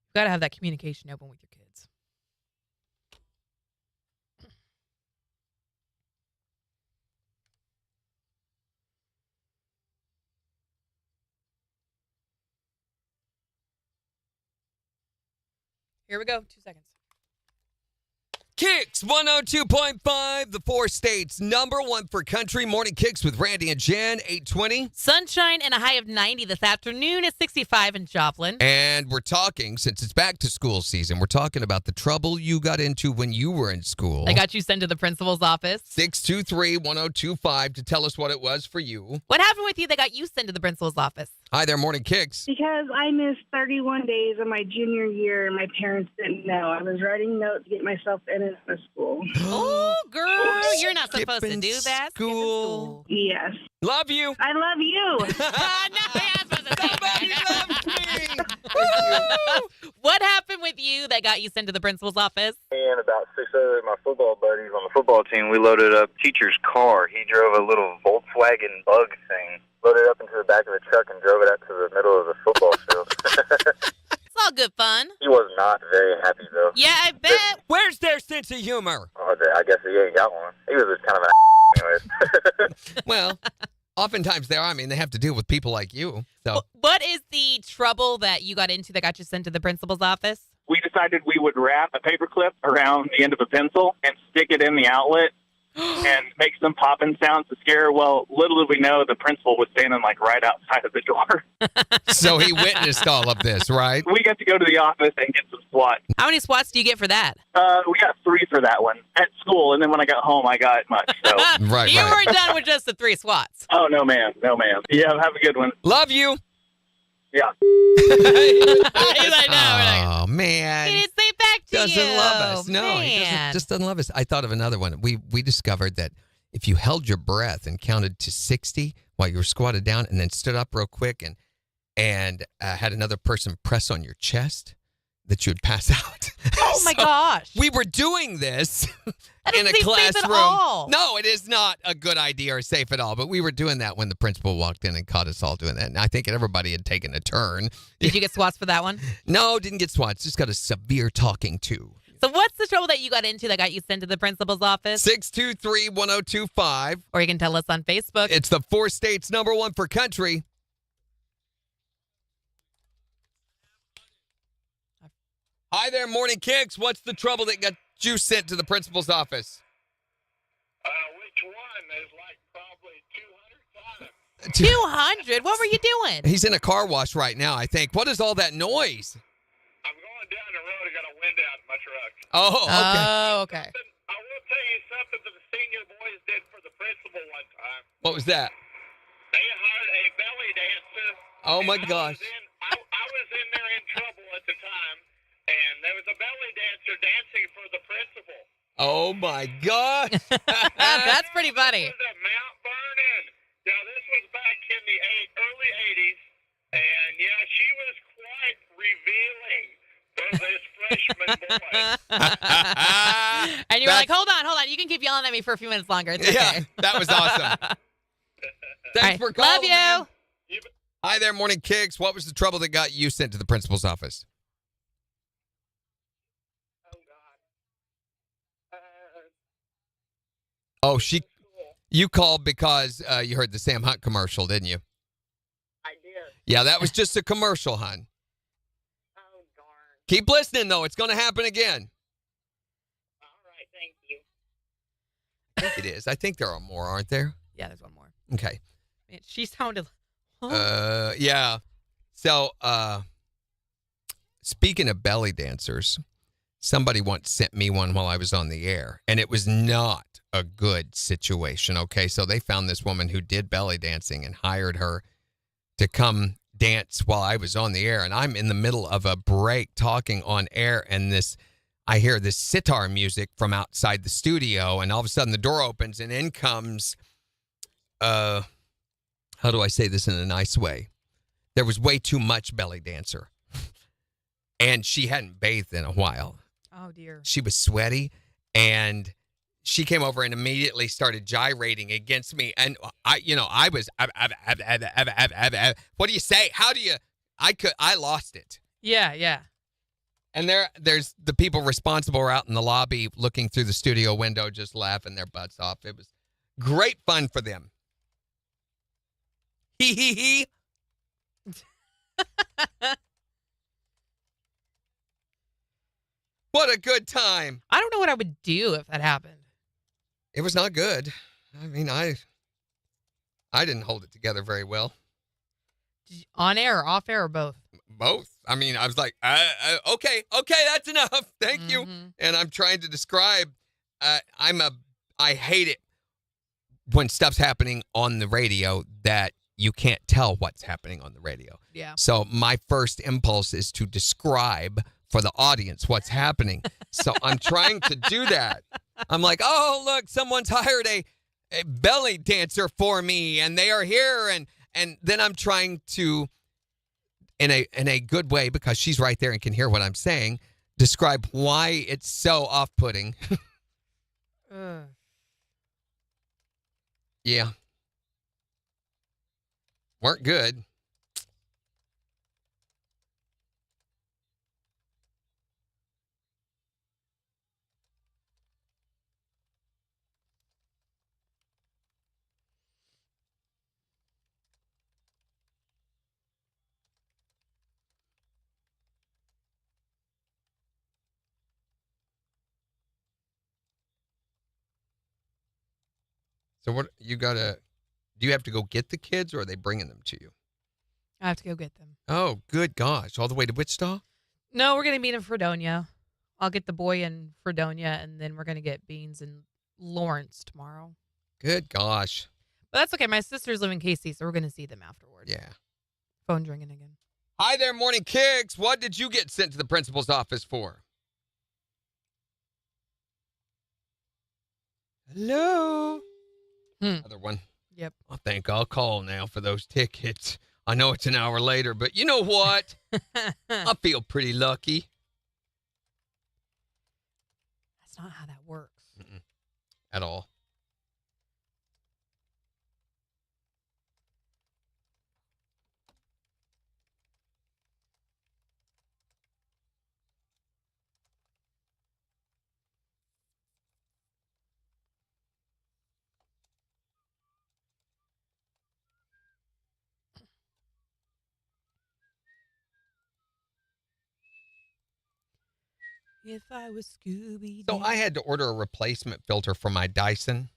You've got to have that communication open with your kids. Here we go. 2 seconds. KIX 102.5, the four states, #1 for country. Morning KIX with Randy and Jen, 820. Sunshine and a high of 90 this afternoon at 65 in Joplin. And we're talking, since it's back to school season, we're talking about the trouble you got into when you were in school. I got you sent to the principal's office. 623-1025 to tell us what it was for you. What happened with you that got you sent to the principal's office? Hi there, Morning KIX. Because I missed 31 days of my junior year and my parents didn't know. I was writing notes to get myself in the school. Oh, girl, you're not supposed to Skipping do that. Skipping school. Yes. Love you. I love you. No, you're not supposed to say Somebody that. loves me. What happened with you that got you sent to the principal's office? Me and about 6 other of my football buddies on the football team, we loaded up teacher's car. He drove a little Volkswagen Bug thing, loaded it up into the back of the truck and drove it out to the middle of the football field. It's all good fun. He was not very happy, though. Yeah, I bet. Where's their sense of humor? Oh, I guess he ain't got one. He was just kind of an anyways. Well, oftentimes they are. I mean, they have to deal with people like you. So What is the trouble that you got into that got you sent to the principal's office? We decided we would wrap a paperclip around the end of a pencil and stick it in the outlet and make some popping sounds to scare. Well, little did we know the principal was standing like right outside of the door. So he witnessed all of this, right? We got to go to the office and get some SWAT. How many swats do you get for that? We got 3 for that one at school, and then when I got home, I got much. So, Right, You right. weren't done with just the 3 swats. oh no, ma'am, no, ma'am. Yeah, have a good one. Love you. Yeah. He's like, no, we're not. Oh, man. He didn't say back to you. Doesn't love us. No, he Man. just doesn't love us. I thought of another one. We discovered that if you held your breath and counted to 60 while you were squatted down and then stood up real quick and had another person press on your chest, that you would pass out. Oh, my So gosh. We were doing this That in doesn't a seem safe at classroom. all. No, it is not a good idea or safe at all. But we were doing that when the principal walked in and caught us all doing that. And I think everybody had taken a turn. Did you get swats for that one? No, didn't get swats. Just got a severe talking to. So what's the trouble that you got into that got you sent to the principal's office? 623-1025. Or you can tell us on Facebook. It's the four states #1 for country. Hi there, Morning Kicks. What's the trouble that got you sent to the principal's office? Which one? There's like probably 200? What were you doing? He's in a car wash right now, I think. What is all that noise? I'm going down the road. I got a wind out in my truck. Oh, okay. Oh, okay. I will tell you something that the senior boys did for the principal one time. What was that? They hired a belly dancer. Oh, my gosh. I was in there in trouble at the time, and there was a belly dancer dancing for the principal. Oh, my gosh. That's pretty funny. This was at Mount Vernon. Now, this was back in the early 80s, and, yeah, she was quite revealing for this freshman boy. And you were like, hold on. You can keep yelling at me for a few minutes longer. It's okay. Yeah, that was awesome. Thanks Right. for calling. Love you. Man. Hi there, Morning Kicks. What was the trouble that got you sent to the principal's office? Oh, you called because you heard the Sam Hunt commercial, didn't you? I did. Yeah, that was just a commercial, hon. Oh, darn. Keep listening, though. It's going to happen again. All right, thank you. I think it is. I think there are more, aren't there? Yeah, there's one more. Okay. Man, she sounded. Yeah. So, speaking of belly dancers, somebody once sent me one while I was on the air, and it was not a good situation, okay? So they found this woman who did belly dancing and hired her to come dance while I was on the air, and I'm in the middle of a break talking on air, and I hear this sitar music from outside the studio, and all of a sudden the door opens, and in comes, how do I say this in a nice way? There was way too much belly dancer, and she hadn't bathed in a while. Oh, dear. She was sweaty, and she came over and immediately started gyrating against me. And I was, what do you say? How do you, I lost it. Yeah. And there's the people responsible were out in the lobby looking through the studio window, just laughing their butts off. It was great fun for them. Hee hee hee. What a good time. I don't know what I would do if that happened. It was not good. I mean, I didn't hold it together very well. On air or off air or both? Both. I mean, I was like, okay, that's enough. Thank you. And I'm trying to describe, I hate it when stuff's happening on the radio that you can't tell what's happening on the radio. Yeah. So my first impulse is to describe for the audience what's happening. So I'm trying to do that. I'm like, oh, look, someone's hired a belly dancer for me, and they are here. And then I'm trying to, in a good way, because she's right there and can hear what I'm saying, describe why it's so off-putting. Yeah. Weren't good. So what do you have to go get the kids, or are they bringing them to you? I have to go get them. Oh, good gosh. All the way to Wichita? No, we're going to meet in Fredonia. I'll get the boy in Fredonia, and then we're going to get Beans in Lawrence tomorrow. Good gosh. But that's okay. My sisters live in KC, so we're going to see them afterwards. Yeah. Phone's ringing again. Hi there, Morning Kicks. What did you get sent to the principal's office for? Hello? Another one. Yep. I think I'll call now for those tickets. I know it's an hour later, but you know what? I feel pretty lucky. That's not how that works. At all. If I was Scooby. So I had to order a replacement filter for my Dyson.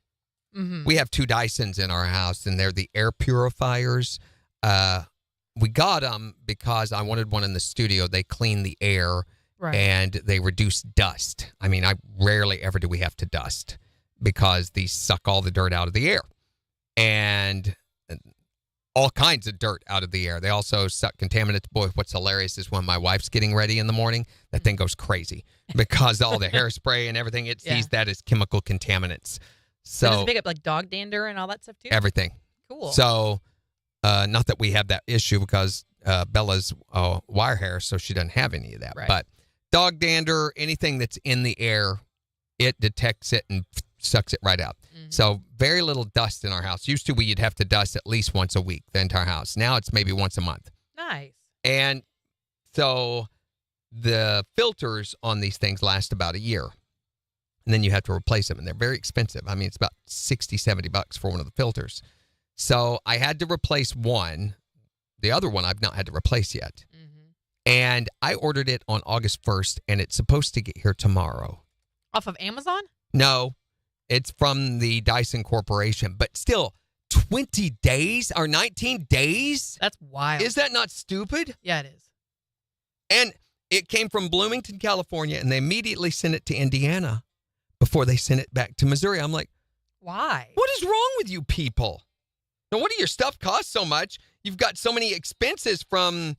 Mm-hmm. We have 2 Dysons in our house, and they're the air purifiers. We got them because I wanted one in the studio. They clean the air, Right. and they reduce dust. I mean, rarely ever do we have to dust because these suck all the dirt out of the air. And all kinds of dirt out of the air. They also suck contaminants. Boy, what's hilarious is when my wife's getting ready in the morning, that thing goes crazy because all the hairspray and everything, it sees that as chemical contaminants. So does So it pick up like dog dander and all that stuff too? everything. Cool. So not that we have that issue because Bella's wire hair, so she doesn't have any of that. Right. But dog dander, anything that's in the air, it detects it and sucks it right out. Mm-hmm. So very little dust in our house. Used to, you'd have to dust at least once a week, the entire house. Now it's maybe once a month. Nice. And so the filters on these things last about a year. And then you have to replace them. And they're very expensive. I mean, it's about $60-$70 for one of the filters. So I had to replace one. The other one I've not had to replace yet. Mm-hmm. And I ordered it on August 1st, and it's supposed to get here tomorrow. Off of Amazon? No, it's from the Dyson Corporation. But still, 20 days or 19 days? That's wild. Is that not stupid? Yeah, it is. And it came from Bloomington, California, and they immediately sent it to Indiana before they sent it back to Missouri. I'm like, why? What is wrong with you people? Now, what do your stuff cost so much? You've got so many expenses from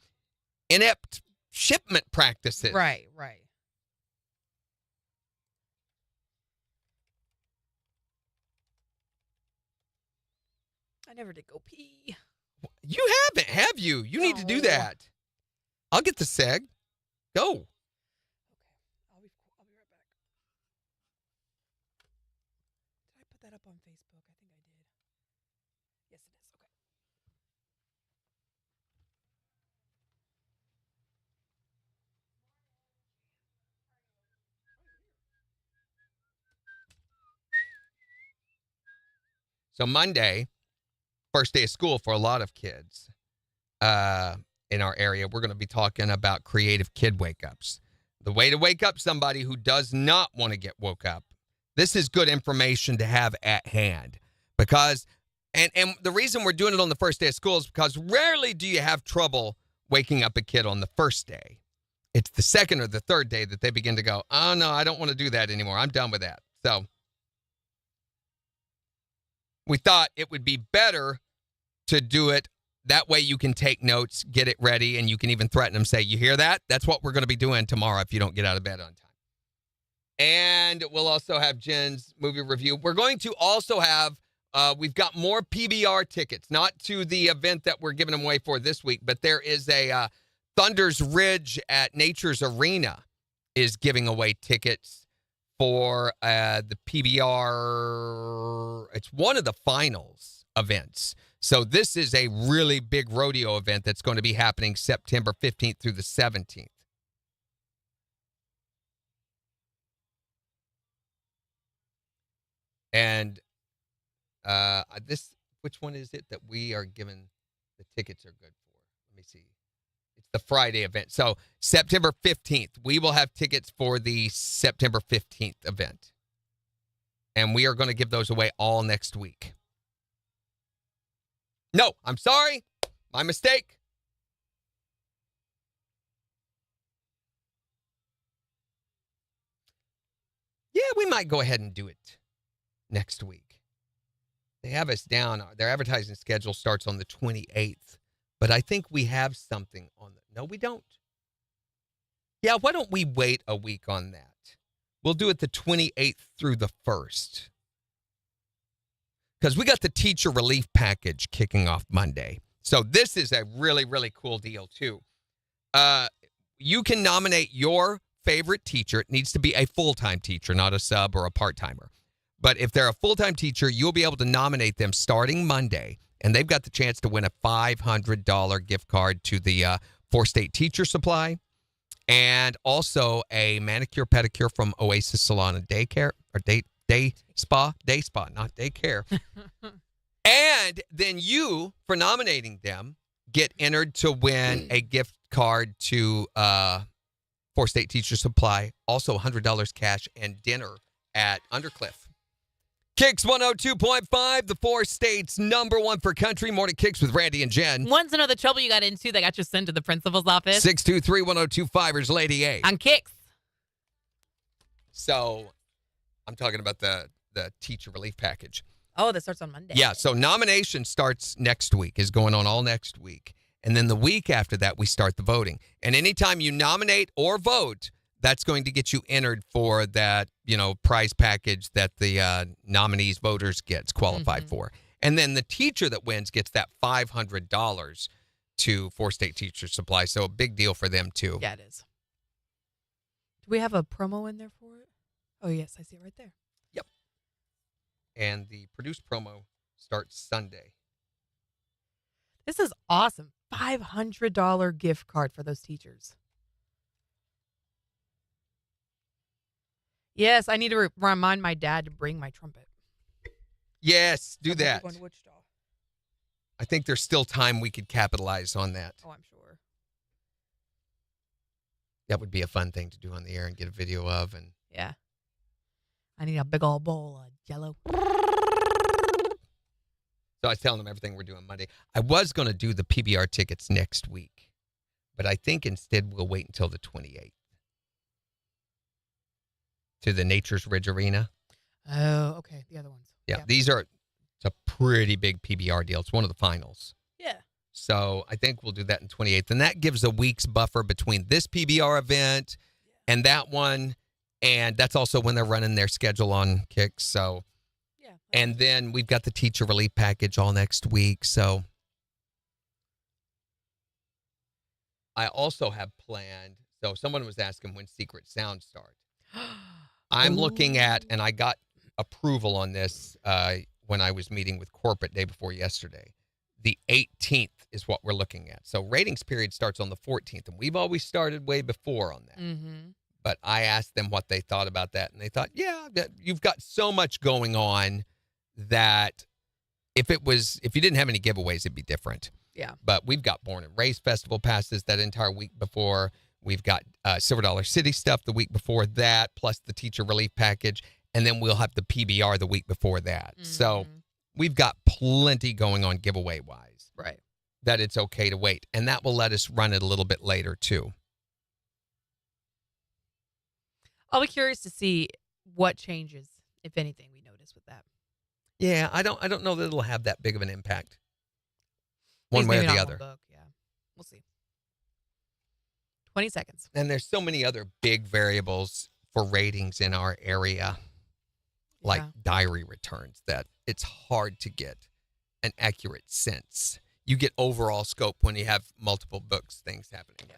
inept shipment practices. Right. I never did go pee. You haven't, have you? You need to do that. I'll get the seg. Go. Okay. I'll be right back. Did I put that up on Facebook? I think I did. Yes, it is. Okay. So Monday, first day of school for a lot of kids in our area, we're going to be talking about creative kid wake-ups. The way to wake up somebody who does not want to get woke up. This is good information to have at hand because, and the reason we're doing it on the first day of school is because rarely do you have trouble waking up a kid on the first day. It's the second or the third day that they begin to go, oh, no, I don't want to do that anymore. I'm done with that. So we thought it would be better to do it. That way you can take notes, get it ready, and you can even threaten them, say, you hear that? That's what we're going to be doing tomorrow if you don't get out of bed on time. And we'll also have Jen's movie review. We're going to also have, we've got more PBR tickets, not to the event that we're giving them away for this week, but there is a Thunder's Ridge at Nature's Arena is giving away tickets for the PBR. It's one of the finals events. So this is a really big rodeo event that's going to be happening September 15th through the 17th. And which one is it that we are given the tickets are good for? Let me see. It's the Friday event. So September 15th, we will have tickets for the September 15th event. And we are going to give those away all next week. No, I'm sorry. My mistake. Yeah, we might go ahead and do it next week. They have us down. Their advertising schedule starts on the 28th. But I think we have something on the... No, we don't. Yeah, why don't we wait a week on that? We'll do it the 28th through the 1st. Because we got the teacher relief package kicking off Monday. So this is a really, really cool deal, too. You can nominate your favorite teacher. It needs to be a full-time teacher, not a sub or a part-timer. But if they're a full-time teacher, you'll be able to nominate them starting Monday. And they've got the chance to win a $500 gift card to the Four-State Teacher Supply. And also a manicure, pedicure from Oasis Salon and Daycare, or Day Spa, not daycare. And then you, for nominating them, get entered to win a gift card to for State Teacher Supply. Also $100 cash and dinner at Undercliff. KIX 102.5, the 4 states number 1 for country. Morning KIX with Randy and Jen. Want to know the trouble you got into that got you sent to the principal's office? 623-1025 is Lady A. On KIX. So I'm talking about the teacher relief package. Oh, that starts on Monday. Yeah, so nomination starts next week, is going on all next week. And then the week after that, we start the voting. And anytime you nominate or vote, that's going to get you entered for that, prize package that the nominees voters gets qualified for. And then the teacher that wins gets that $500 for State Teacher Supply. So a big deal for them, too. Yeah, it is. Do we have a promo in there for it? Oh, yes, I see it right there. Yep. And the produced promo starts Sunday. This is awesome. $500 gift card for those teachers. Yes, I need to remind my dad to bring my trumpet. Yes, do that. Going to Wichita. I think there's still time we could capitalize on that. Oh, I'm sure. That would be a fun thing to do on the air and get a video of. And yeah. I need a big old bowl of Jell-O. So I was telling them everything we're doing Monday. I was going to do the PBR tickets next week, but I think instead we'll wait until the 28th. To the Nature's Ridge Arena. Oh, okay. The other ones. Yeah, it's a pretty big PBR deal. It's one of the finals. Yeah. So I think we'll do that in 28th. And that gives a week's buffer between this PBR event and that one. And that's also when they're running their schedule on KIX. So, yeah. And then we've got the teacher relief package all next week. So I also have planned. So someone was asking when Secret Sound starts. I'm looking at, and I got approval on this when I was meeting with corporate day before yesterday. The 18th is what we're looking at. So ratings period starts on the 14th, and we've always started way before on that. Mm-hmm. But I asked them what they thought about that, and they thought, yeah, that you've got so much going on that if you didn't have any giveaways, it'd be different. Yeah. But we've got Born and Raised Festival passes that entire week before. We've got Silver Dollar City stuff the week before that, plus the teacher relief package, and then we'll have the PBR the week before that. Mm-hmm. So we've got plenty going on giveaway-wise. Right. That it's okay to wait, and that will let us run it a little bit later, too. I'll be curious to see what changes, if anything, we notice with that. Yeah, I don't know that it'll have that big of an impact. One way or the other. Book, yeah. We'll see. 20 seconds. And there's so many other big variables for ratings in our area, like diary returns, that it's hard to get an accurate sense. You get overall scope when you have multiple books, things happening. Yeah.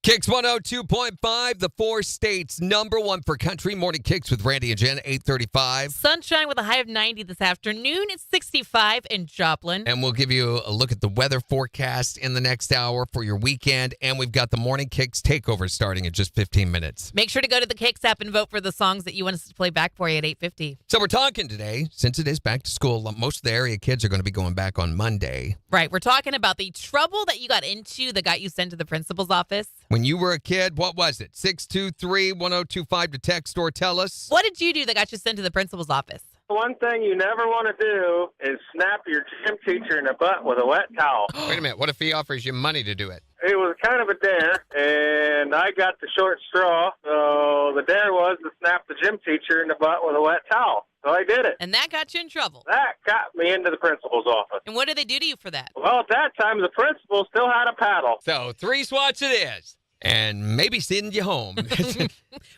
KIX 102.5, the 4 states number 1 for country. Morning KIX with Randy and Jen, 8:35. Sunshine with a high of 90 this afternoon. It's 65 in Joplin. And we'll give you a look at the weather forecast in the next hour for your weekend. And we've got the Morning KIX takeover starting in just 15 minutes. Make sure to go to the KIX app and vote for the songs that you want us to play back for you at 8:50. So we're talking today, since it is back to school, most of the area kids are going to be going back on Monday. Right. We're talking about the trouble that you got into that got you sent to the principal's office. When you were a kid, what was it? 623-1025 to text or tell us. What did you do that got you sent to the principal's office? One thing you never want to do is snap your gym teacher in the butt with a wet towel. Wait a minute. What if he offers you money to do it? It was kind of a dare, and I got the short straw. So the dare was to snap the gym teacher in the butt with a wet towel. So I did it. And that got you in trouble. That got me into the principal's office. And what did they do to you for that? Well, at that time, the principal still had a paddle. So 3 swats it is. And maybe send you home.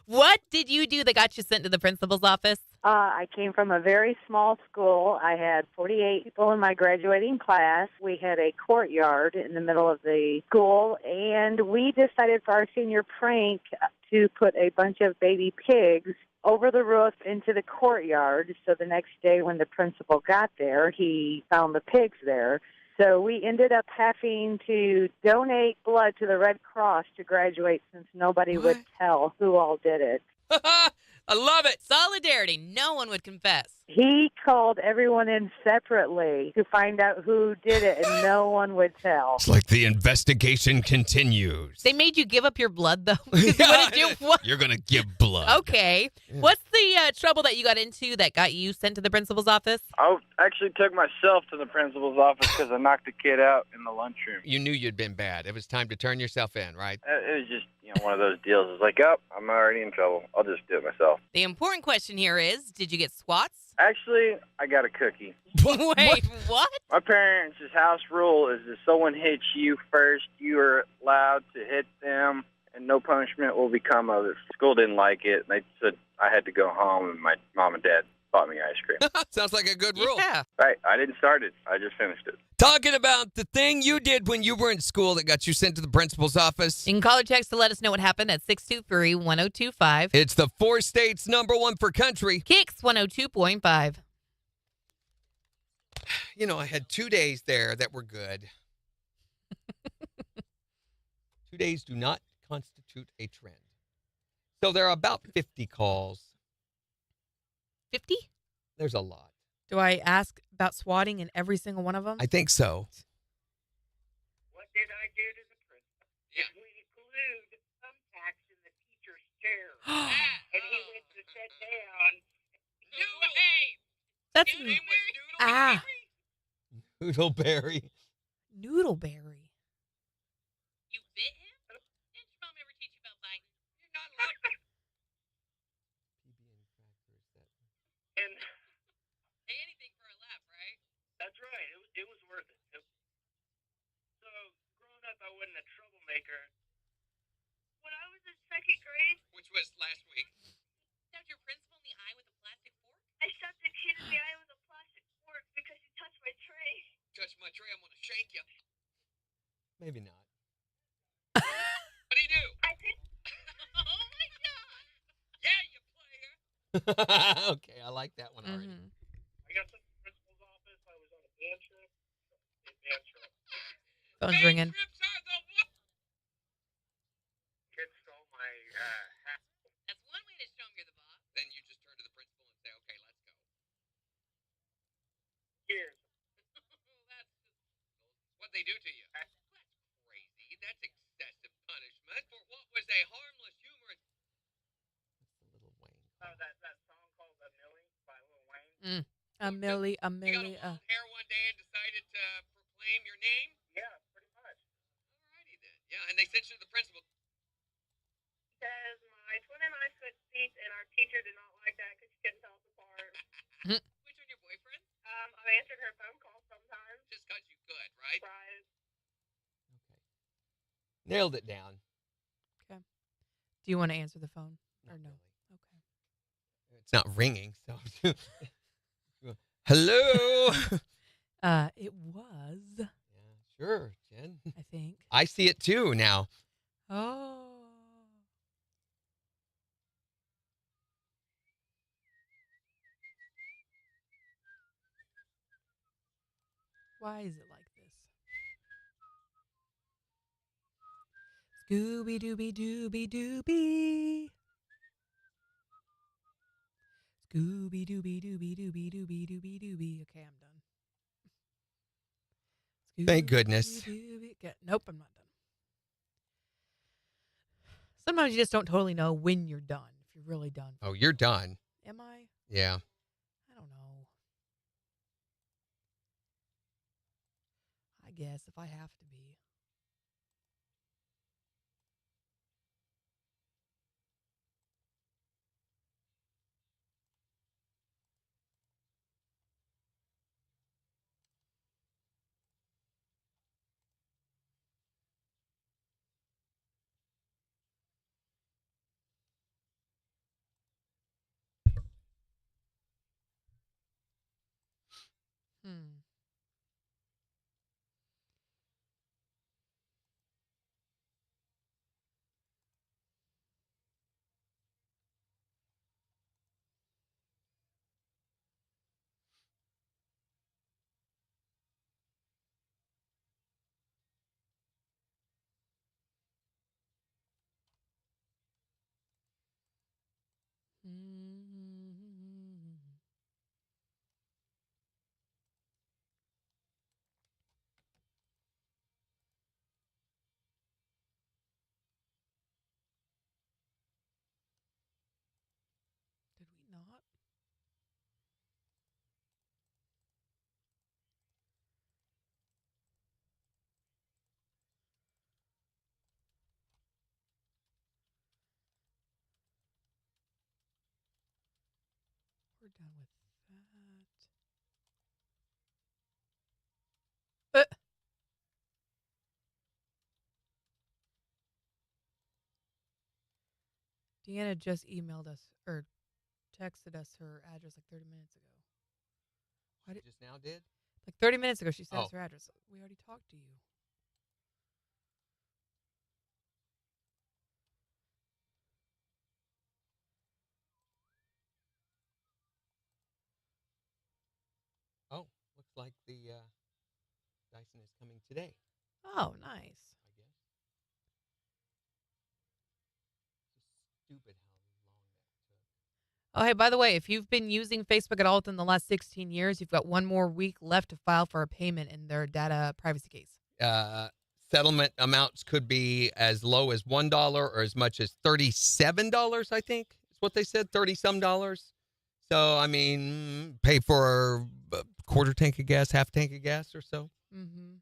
What did you do that got you sent to the principal's office? I came from a very small school. I had 48 people in my graduating class. We had a courtyard in the middle of the school, and we decided for our senior prank to put a bunch of baby pigs over the roof into the courtyard. So the next day when the principal got there, he found the pigs there. So we ended up having to donate blood to the Red Cross to graduate since nobody would tell who all did it. I love it. Solidarity. No one would confess. He called everyone in separately to find out who did it, and no one would tell. It's like the investigation continues. They made you give up your blood, though. What did you? What? You're going to give blood. Okay. Yeah. What's the trouble that you got into that got you sent to the principal's office? I actually took myself to the principal's office because I knocked a kid out in the lunchroom. You knew you'd been bad. It was time to turn yourself in, right? It was just, one of those deals. It's like, oh, I'm already in trouble. I'll just do it myself. The important question here is, did you get swats? Actually, I got a cookie. Wait, what? My parents' house rule is if someone hits you first, you are allowed to hit them, and no punishment will become of it. School didn't like it. They said I had to go home, and my mom and dad bought me ice cream. Sounds like a good rule. Yeah. Right. I didn't start it. I just finished it. Talking about the thing you did when you were in school that got you sent to the principal's office. You can call or text to let us know what happened at 623-1025. It's the 4 states #1 for country. KIX 102.5. I had 2 days there that were good. 2 days do not constitute a trend. So there are about 50 calls. 50? There's a lot. Do I ask about swatting in every single one of them? I think so. What did I do to the principal? Yeah. We glued thumbtacks in the teacher's chair. And he went to sit down. That's Noodleberry. Noodleberry. You bit him? Did your mom ever teach you about biting? You're not allowed. And Say anything for a laugh, right? that's right. It was worth it. So, growing up, I wasn't a troublemaker. When I was in second grade, Which was last week. Stabbed your principal in the eye with a plastic fork? I stabbed a kid in the eye with a plastic fork because he touched my tray. Touch my tray, I'm going to shank you. Maybe not. What do you do? I picked. Oh, my God. Yeah, you player. Okay, I like that one already. I got sent to the principal's office. I was on a band trip. Phone's ringing. Kid stole my hat. That's one way to show him you're the boss. Then you just turn to the principal and say, okay, let's go. Years. That's What they do to you? That's crazy. That's excessive punishment for what was a harmless, humorous. That's the Little Wayne. That song called "A Millie" by Lil Wayne. A Millie. You got a long hair one day and decided to proclaim your name? Yeah, pretty much. Alrighty then. Yeah, and they sent you to the principal. Says my twin and I switched seats, and our teacher did not like that because she couldn't tell us apart. Which one, your boyfriend? I answered her phone call sometimes. Just because you could, right? Surprise. Nailed it down. Okay. Do you want to answer the phone or no? Okay. It's not ringing, so. Hello. It was. Yeah, sure, Jen. I think. I see it too now. Oh. Why is it like this? Scooby Dooby Dooby Dooby. Scooby Dooby Dooby Dooby Dooby Dooby Dooby. Okay, I'm done. Thank goodness. Nope, I'm not done. Sometimes you just don't totally know when you're done, if you're really done. Oh, you're done. Am I? Yeah. I don't know. I guess if I have to be. Did we not? We're done with that. Deanna just emailed us or texted us her address like 30 minutes ago. Why did Just now did? like 30 minutes ago she sent us Oh. her address. We already talked to you. Oh, looks like the Dyson is coming today. Oh, nice. I guess. It's stupid how long that took. Oh, hey, by the way, if you've been using Facebook at all within the last 16 years, you've got one more week left to file for a payment in their data privacy case. Settlement amounts could be as low as $1 or as much as $37, I think is what they said, 30-some dollars. So, I mean, pay for a quarter tank of gas, half tank of gas or so. Mm-hmm.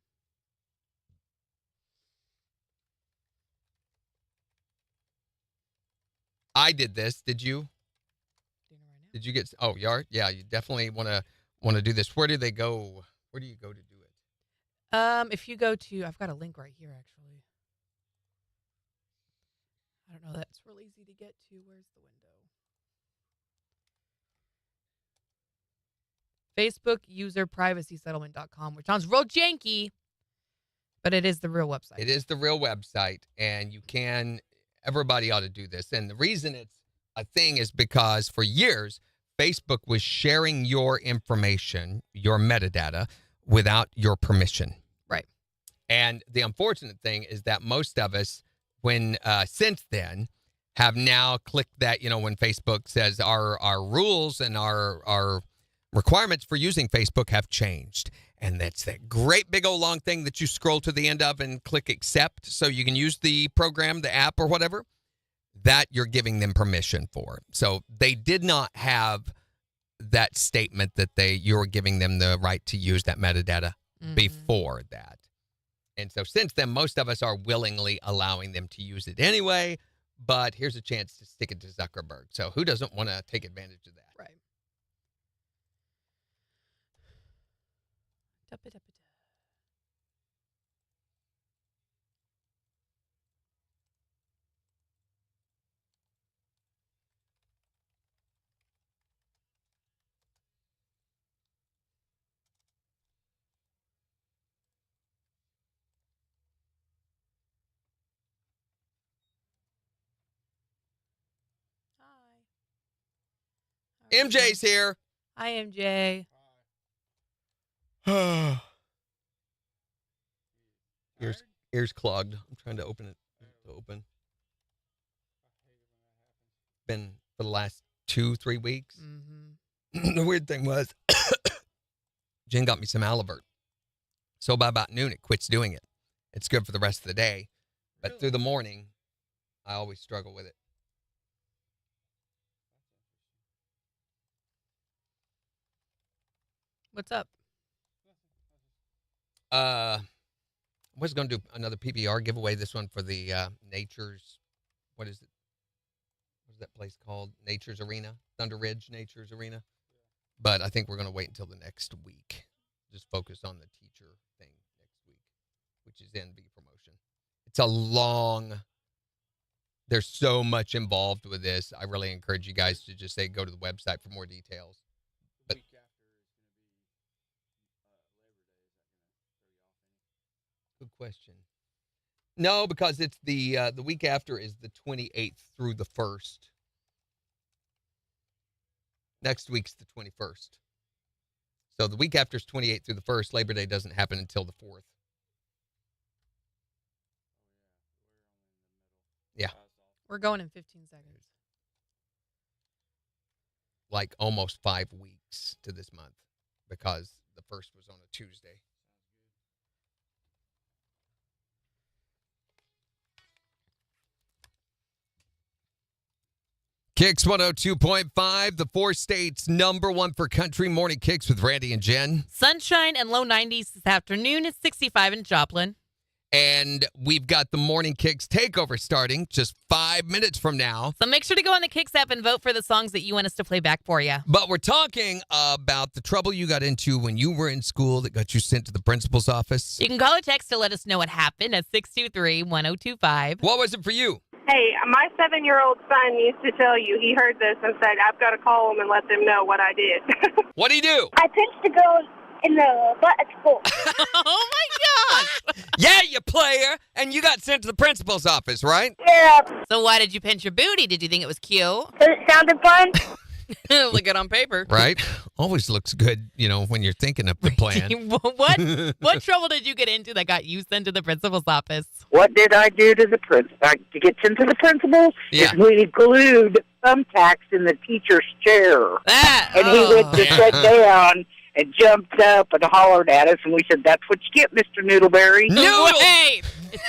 I did this. Did you? Did you get? Oh, you are? Yeah, you definitely want to do this. Where do they go? Where do you go to do it? If you go to, I've got a link right here actually. I don't know. That's real easy to get to. Where's the window? Facebook user privacy settlement.com, which sounds real janky, but it is the real website. It is the real website, and everybody ought to do this. And the reason it's a thing is because for years, Facebook was sharing your information, your metadata, without your permission. Right. And the unfortunate thing is that most of us, since then, have now clicked that, when Facebook says our rules and our requirements for using Facebook have changed. And that's that great big old long thing that you scroll to the end of and click accept so you can use the program, the app or whatever, that you're giving them permission for. So they did not have that statement that you're giving them the right to use that metadata before that. And so since then, most of us are willingly allowing them to use it anyway, but here's a chance to stick it to Zuckerberg. So who doesn't want to take advantage of that? Right. MJ's here. Hi, MJ. Ears clogged. I'm trying to open it. To open. Been for the last 2-3 weeks. Mm-hmm. The weird thing was, Jen got me some Alivert. So by about noon, it quits doing it. It's good for the rest of the day. But through the morning, I always struggle with it. What's up? I was going to do another PBR giveaway. This one for the Nature's, what is it? What's that place called? Nature's Arena? Thunder Ridge Nature's Arena. But I think we're going to wait until the next week. Just focus on the teacher thing next week, which is NB promotion. It's a long, there's so much involved with this. I really encourage you guys to just go to the website for more details. But good question. No, because it's the week after is the 28th through the 1st. Next week's the 21st. So the week after is 28th through the 1st. Labor Day doesn't happen until the 4th. Yeah. We're going in 15 seconds. like almost 5 weeks to this month because the first was on a Tuesday. KIX 102.5, the 4 states #1 for country. Morning KIX with Randy and Jen. Sunshine and low 90s this afternoon. It's 65 in Joplin. And we've got the Morning KIX takeover starting just 5 minutes from now. So make sure to go on the KIX app and vote for the songs that you want us to play back for you. But we're talking about the trouble you got into when you were in school that got you sent to the principal's office. You can call or text to let us know what happened at 623-1025. What was it for you? Hey, my 7-year-old son used to tell you, he heard this and said, I've got to call him and let them know what I did. What'd he do? I pinched a girl in the butt at school. Oh, my God. Yeah, you player. And you got sent to the principal's office, right? Yeah. So why did you pinch your booty? Did you think it was cute? Because it sounded fun. Look good on paper. Right? Always looks good, when you're thinking of the plan. What trouble did you get into that got you sent to the principal's office? What did I do to the principal? To get sent to the principal? Yeah. We glued thumbtacks in the teacher's chair. And he went to sit down and jumped up and hollered at us, and we said, "That's what you get, Mr. Noodleberry." Wait,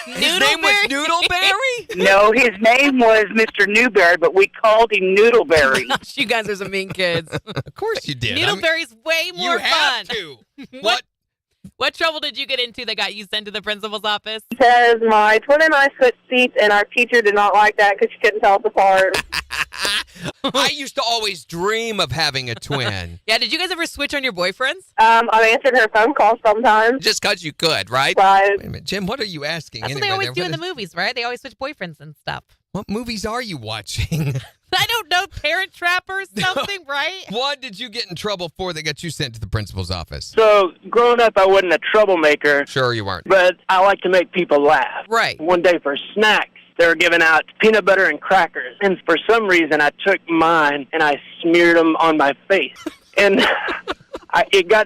His name was Noodleberry? No, his name was Mr. Newberry, but we called him Noodleberry. Gosh, you guys are some mean kids. Of course you did. Noodleberry's way more you have fun. to. What trouble did you get into that got you sent to the principal's office? Because my twin and I switched seats, and our teacher did not like that because she couldn't tell us apart. I used to always dream of having a twin. Yeah, did you guys ever switch on your boyfriends? I answered her phone call sometimes. Just because you could, right? Right. Wait a minute, Jim, what are you asking? That's what anyway they always there? do in What the movies, right? They always switch boyfriends and stuff. What movies are you watching? I don't know, Parent Trap or something, right? What did you get in trouble for that got you sent to the principal's office? So, growing up, I wasn't a troublemaker. Sure you weren't. But I like to make people laugh. Right. One day for snacks, they were giving out peanut butter and crackers. And for some reason, I took mine and I smeared them on my face. And it got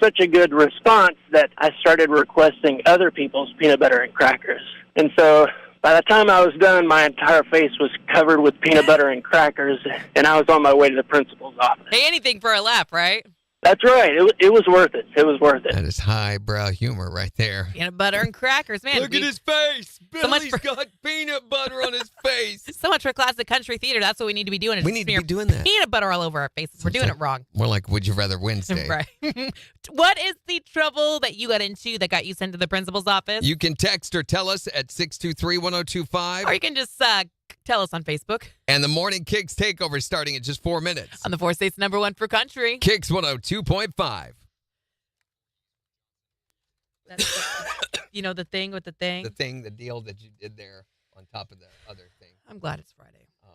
such a good response that I started requesting other people's peanut butter and crackers. And so by the time I was done, my entire face was covered with peanut butter and crackers, and I was on my way to the principal's office. Hey, anything for a laugh, right? That's right. It was worth it. It was worth it. That is highbrow humor right there. Peanut butter and crackers, man. Look at his face. Billy's So got peanut butter on his face. So much for classic country theater. That's what we need to be doing. We need to be doing that. Peanut butter all over our faces. We're doing it wrong. More like Would You Rather Wednesday. Right. What is the trouble that you got into that got you sent to the principal's office? You can text or tell us at 623-1025. Or you can just tell us on Facebook. And the Morning KIX takeover starting in just 4 minutes. On the 4 states #1 for country. KIX 102.5. The thing with the thing. The deal that you did there on top of the other thing. I'm glad it's Friday. Oh,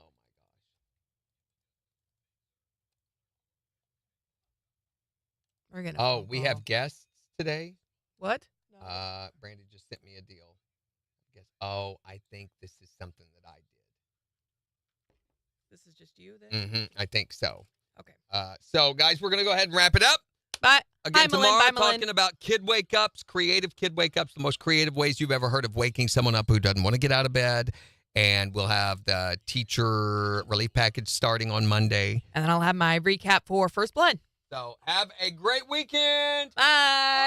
my gosh. We're gonna. We have guests today. What? Brandy just sent me a deal. I think this is something that I did. This is just you then? I think so. Okay. So, guys, we're going to go ahead and wrap it up. Bye. Again, Bye, Malin. tomorrow, Bye, Malin. talking about kid wake-ups, creative kid wake-ups, the most creative ways you've ever heard of waking someone up who doesn't want to get out of bed. And we'll have the teacher relief package starting on Monday. And then I'll have my recap for First Blood. So, have a great weekend. Bye.